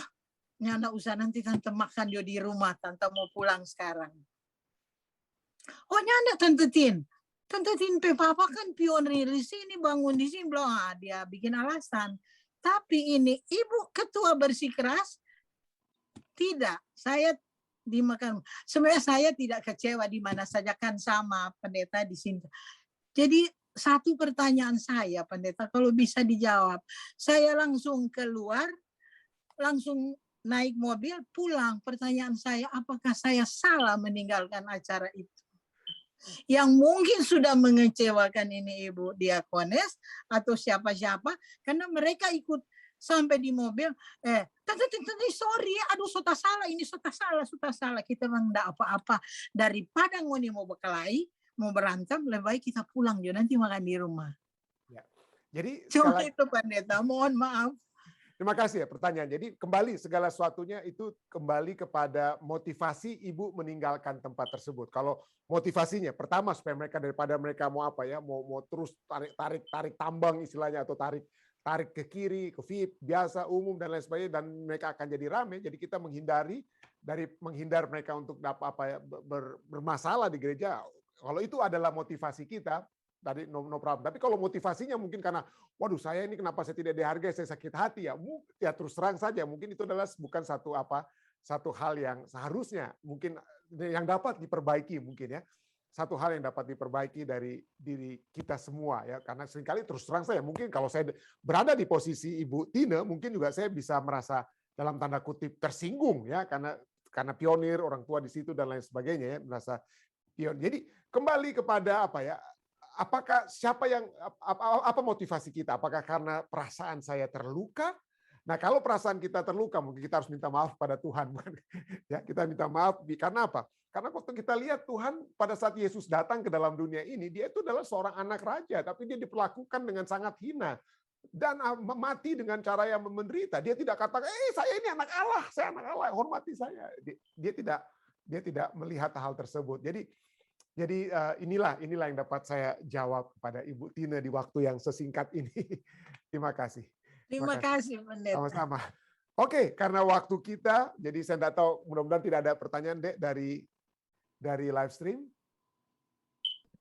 [SPEAKER 11] nyanda usah nanti tante makan dia di rumah, tante mau pulang sekarang. Oh nyanda Tante Tin papa kan pionir di sini, bangun di sini, belum dia bikin alasan. Tapi ini ibu ketua bersikeras, tidak, saya dimakan. Sebenarnya saya tidak kecewa di mana saja kan sama pendeta di sini. Jadi satu pertanyaan saya pendeta kalau bisa dijawab. Saya langsung keluar, langsung naik mobil pulang. Pertanyaan saya, apakah saya salah meninggalkan acara itu? Yang mungkin sudah mengecewakan ini ibu diakones atau siapa-siapa karena mereka ikut sampai di mobil, tante sorry ya, aduh sota salah, kita memang enggak apa-apa, daripada ngoni mau berkelahi, mau berantem, lebih baik kita pulang juga nanti makan di rumah.
[SPEAKER 1] Ya. Jadi
[SPEAKER 11] cuma itu pendeta, mohon maaf.
[SPEAKER 1] Terima kasih ya pertanyaan. Jadi kembali segala sesuatunya itu kembali kepada motivasi ibu meninggalkan tempat tersebut. Kalau motivasinya pertama supaya mereka daripada mereka mau apa ya, mau terus tarik tambang istilahnya atau tarik ke kiri, ke VIP, biasa, umum, dan lain sebagainya, dan mereka akan jadi rame. Jadi kita menghindar mereka untuk bermasalah di gereja. Kalau itu adalah motivasi kita, tadi no problem. Tapi kalau motivasinya mungkin karena, waduh saya ini kenapa saya tidak dihargai, saya sakit hati ya terus terang saja. Mungkin itu adalah bukan satu hal yang seharusnya mungkin yang dapat diperbaiki mungkin ya. Satu hal yang dapat diperbaiki dari diri kita semua ya, karena seringkali terus terang saya mungkin kalau saya berada di posisi Ibu Tina mungkin juga saya bisa merasa dalam tanda kutip tersinggung ya, karena pionir orang tua di situ dan lain sebagainya ya, merasa pionir. Jadi kembali kepada apa ya, apakah apa motivasi kita? Apakah karena perasaan saya terluka? Nah, kalau perasaan kita terluka, mungkin kita harus minta maaf pada Tuhan. Ya, kita minta maaf karena apa? Karena waktu kita lihat Tuhan pada saat Yesus datang ke dalam dunia ini, dia itu adalah seorang anak raja, tapi dia diperlakukan dengan sangat hina dan mati dengan cara yang menderita. Dia tidak katakan, saya ini anak Allah, saya anak Allah, hormati saya. Dia tidak melihat hal tersebut. Jadi inilah yang dapat saya jawab kepada Ibu Tina di waktu yang sesingkat ini. Terima kasih.
[SPEAKER 11] Terima kasih, Pendeta.
[SPEAKER 1] Sama-sama. Oke, karena waktu kita, jadi saya tidak tahu, mudah-mudahan tidak ada pertanyaan, Dek, dari live stream.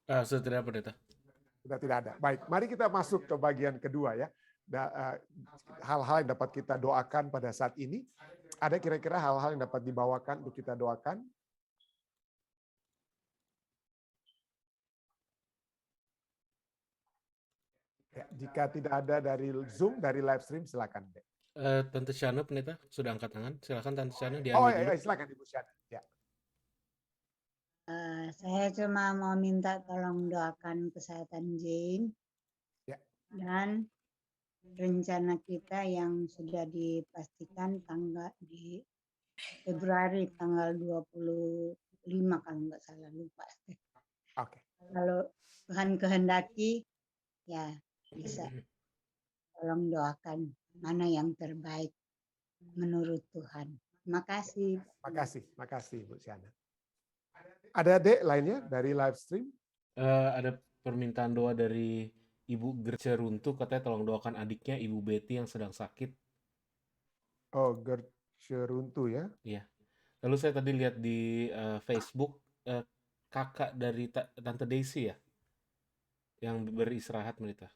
[SPEAKER 3] Sudah tidak, Pendeta.
[SPEAKER 1] Sudah tidak ada. Baik, mari kita masuk ke bagian kedua ya. hal-hal yang dapat kita doakan pada saat ini. Ada kira-kira hal-hal yang dapat dibawakan untuk kita doakan? Ya, jika tidak ada dari Zoom, dari live stream, silakan.
[SPEAKER 12] Tante Shana, Pendeta, sudah angkat tangan. Silakan Tante Shana,
[SPEAKER 1] Oh
[SPEAKER 12] di-unmute dulu.
[SPEAKER 1] ya, silakan Ibu Shana. Ya.
[SPEAKER 10] Saya cuma mau minta tolong doakan kesehatan Jane
[SPEAKER 1] Ya.
[SPEAKER 10] dan rencana kita yang sudah dipastikan di Februari tanggal 25 kalau nggak salah, lupa.
[SPEAKER 1] Oke.
[SPEAKER 10] Kalau Tuhan kehendaki, ya bisa. Tolong doakan mana yang terbaik menurut Tuhan. Terima kasih.
[SPEAKER 1] Makasih Bu Shana. Ada adik lainnya dari live stream?
[SPEAKER 12] Ada permintaan doa dari Ibu Gerce Runtuh, katanya tolong doakan adiknya Ibu Betty yang sedang sakit.
[SPEAKER 1] Oh, Gerce Runtuh ya?
[SPEAKER 12] Iya. Lalu saya tadi lihat di Facebook kakak dari Tante Daisy ya, yang beristirahat Pendeta.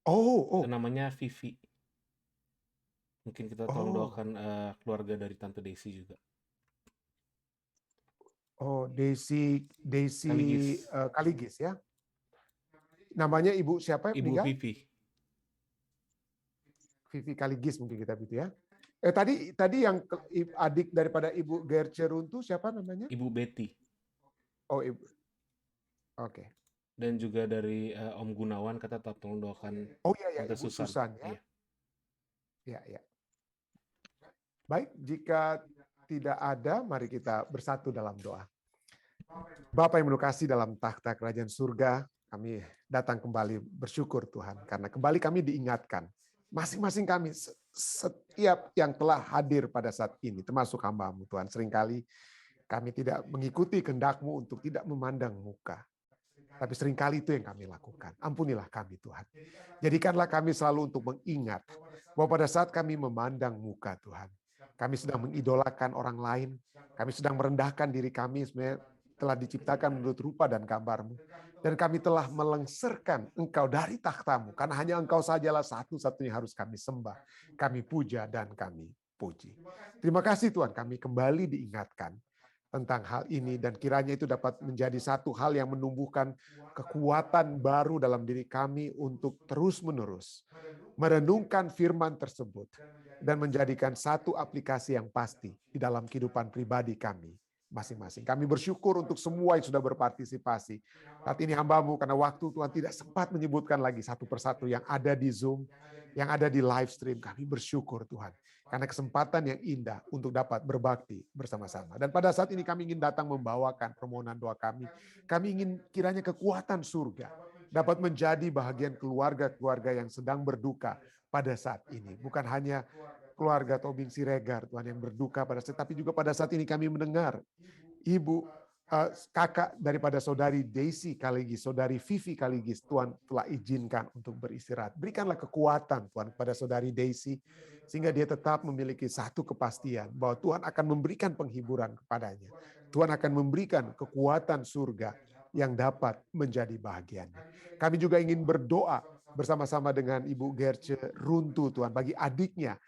[SPEAKER 1] Oh.
[SPEAKER 12] Namanya Vivi. Mungkin kita tolong doakan keluarga dari Tante Daisy juga.
[SPEAKER 1] Oh, Daisy
[SPEAKER 12] Kaligis.
[SPEAKER 1] Kaligis ya? Namanya Ibu siapa?
[SPEAKER 12] Ibu
[SPEAKER 1] meninggal? Vivi Kaligis mungkin kita gitu ya. Tadi yang adik daripada Ibu Gerce Runtuh siapa namanya?
[SPEAKER 12] Ibu Betty.
[SPEAKER 1] Oh, Ibu. Oke.
[SPEAKER 12] Dan juga dari Om Gunawan, kata tolong doakan Tante
[SPEAKER 1] Ibu
[SPEAKER 12] Susan.
[SPEAKER 1] Susan ya.
[SPEAKER 12] Iya.
[SPEAKER 1] Ya. Baik, jika tidak ada, mari kita bersatu dalam doa. Bapa yang kasih dalam takhta kerajaan surga, kami datang kembali bersyukur Tuhan, karena kembali kami diingatkan, masing-masing kami, setiap yang telah hadir pada saat ini, termasuk hamba-Mu Tuhan, seringkali kami tidak mengikuti kehendak-Mu untuk tidak memandang muka. Tapi seringkali itu yang kami lakukan. Ampunilah kami Tuhan. Jadikanlah kami selalu untuk mengingat bahwa pada saat kami memandang muka Tuhan, kami sedang mengidolakan orang lain, kami sedang merendahkan diri kami sebenarnya telah diciptakan menurut rupa dan gambar-Mu. Dan kami telah melengsarkan Engkau dari takhta-Mu, karena hanya Engkau sajalah satu-satunya harus kami sembah, kami puja dan kami puji. Terima kasih Tuhan, kami kembali diingatkan tentang hal ini, dan kiranya itu dapat menjadi satu hal yang menumbuhkan kekuatan baru dalam diri kami untuk terus-menerus merenungkan firman tersebut dan menjadikan satu aplikasi yang pasti di dalam kehidupan pribadi kami masing-masing. Kami bersyukur untuk semua yang sudah berpartisipasi. Saat ini hamba-Mu, karena waktu Tuhan tidak sempat menyebutkan lagi satu persatu yang ada di Zoom, yang ada di live stream. Kami bersyukur Tuhan, karena kesempatan yang indah untuk dapat berbakti bersama-sama. Dan pada saat ini kami ingin datang membawakan permohonan doa kami. Kami ingin kiranya kekuatan surga dapat menjadi bahagian keluarga-keluarga yang sedang berduka pada saat ini. Bukan hanya keluarga Tobing Siregar, Tuhan, yang berduka pada saat, tapi juga pada saat ini kami mendengar kakak daripada saudari Daisy Kaligis, saudari Vivi Kaligis, Tuhan telah izinkan untuk beristirahat. Berikanlah kekuatan Tuhan kepada saudari Daisy, sehingga dia tetap memiliki satu kepastian bahwa Tuhan akan memberikan penghiburan kepadanya. Tuhan akan memberikan kekuatan surga yang dapat menjadi bahagiannya. Kami juga ingin berdoa bersama-sama dengan Ibu Gerce Runtuh, Tuhan, bagi adiknya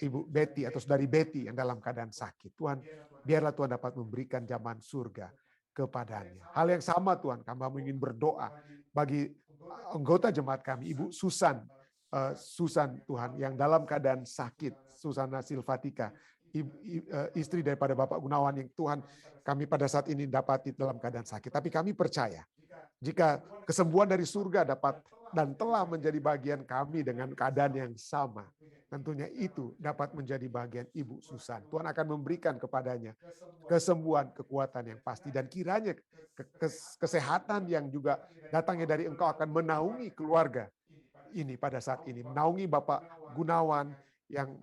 [SPEAKER 1] Ibu Betty atau saudari Betty yang dalam keadaan sakit. Tuhan, biarlah Tuhan dapat memberikan zaman surga kepadanya. Hal yang sama Tuhan, kami ingin berdoa bagi anggota jemaat kami, Ibu Susan Tuhan, yang dalam keadaan sakit, Susana Silvatika, istri daripada Bapak Gunawan, yang Tuhan kami pada saat ini dapati dalam keadaan sakit. Tapi kami percaya, jika kesembuhan dari surga dapat dan telah menjadi bagian kami dengan keadaan yang sama, tentunya itu dapat menjadi bagian Ibu Susan. Tuhan akan memberikan kepadanya kesembuhan, kekuatan yang pasti, dan kiranya kesehatan yang juga datangnya dari Engkau akan menaungi keluarga ini pada saat ini, menaungi Bapak Gunawan yang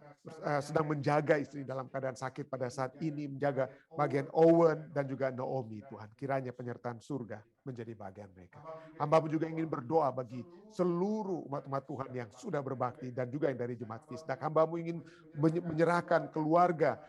[SPEAKER 1] sedang menjaga istri dalam keadaan sakit pada saat ini, menjaga bagian Owen dan juga Naomi. Tuhan, kiranya penyertaan surga menjadi bagian mereka. Hamba-Mu juga ingin berdoa bagi seluruh umat-umat Tuhan yang sudah berbakti dan juga yang dari Jemaat Fisdak. Hamba-Mu ingin menyerahkan keluarga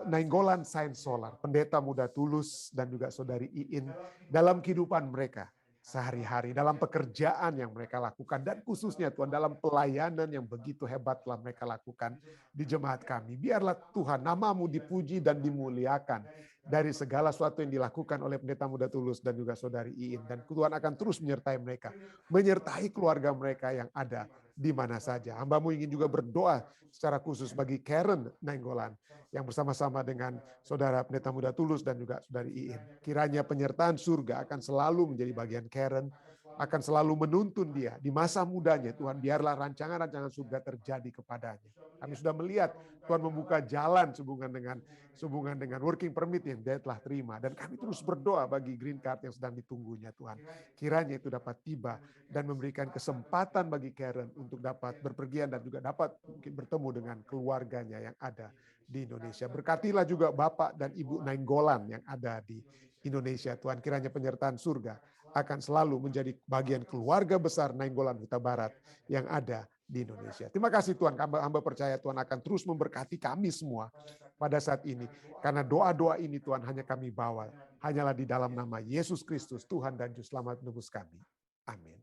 [SPEAKER 1] Nainggolan Sains Solar, pendeta muda tulus dan juga saudari Iin dalam kehidupan mereka. sehari-hari, dalam pekerjaan yang mereka lakukan, dan khususnya Tuhan dalam pelayanan yang begitu hebat telah mereka lakukan di jemaat kami. Biarlah Tuhan nama-Mu dipuji dan dimuliakan dari segala sesuatu yang dilakukan oleh Pendeta Muda Tulus dan juga Saudari Iin. Dan Tuhan akan terus menyertai mereka, menyertai keluarga mereka yang ada di mana saja. Hamba-Mu ingin juga berdoa secara khusus bagi Karen Nainggolan yang bersama-sama dengan Saudara Pendeta Muda Tulus dan juga Saudari Iin. Kiranya penyertaan surga akan selalu menjadi bagian Karen, akan selalu menuntun dia di masa mudanya. Tuhan, biarlah rancangan-rancangan surga terjadi kepadanya. Kami sudah melihat Tuhan membuka jalan sehubungan dengan working permit yang dia telah terima. Dan kami terus berdoa bagi green card yang sedang ditunggunya, Tuhan. Kiranya itu dapat tiba dan memberikan kesempatan bagi Karen untuk dapat berpergian dan juga dapat mungkin bertemu dengan keluarganya yang ada di Indonesia. Berkatilah juga Bapak dan Ibu Nainggolan yang ada di Indonesia. Tuhan, kiranya penyertaan surga akan selalu menjadi bagian keluarga besar Nainggolan Huta Barat yang ada di Indonesia. Terima kasih Tuhan, hamba percaya Tuhan akan terus memberkati kami semua pada saat ini. Karena doa-doa ini Tuhan hanya kami bawa, hanyalah di dalam nama Yesus Kristus, Tuhan dan Juru Selamat menebus kami. Amin.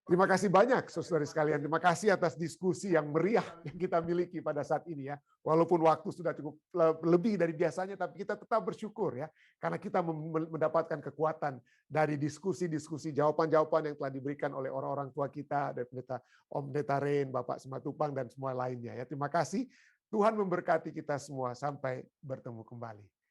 [SPEAKER 1] Terima kasih banyak saudara sekalian. Terima kasih atas diskusi yang meriah yang kita miliki pada saat ini ya. Walaupun waktu sudah cukup lebih dari biasanya, tapi kita tetap bersyukur ya. Karena kita mendapatkan kekuatan dari diskusi-diskusi, jawaban-jawaban yang telah diberikan oleh orang-orang tua kita, dari Om Pendeta Ren, Bapak Simatupang, dan semua lainnya ya. Terima kasih. Tuhan memberkati kita semua. Sampai bertemu kembali.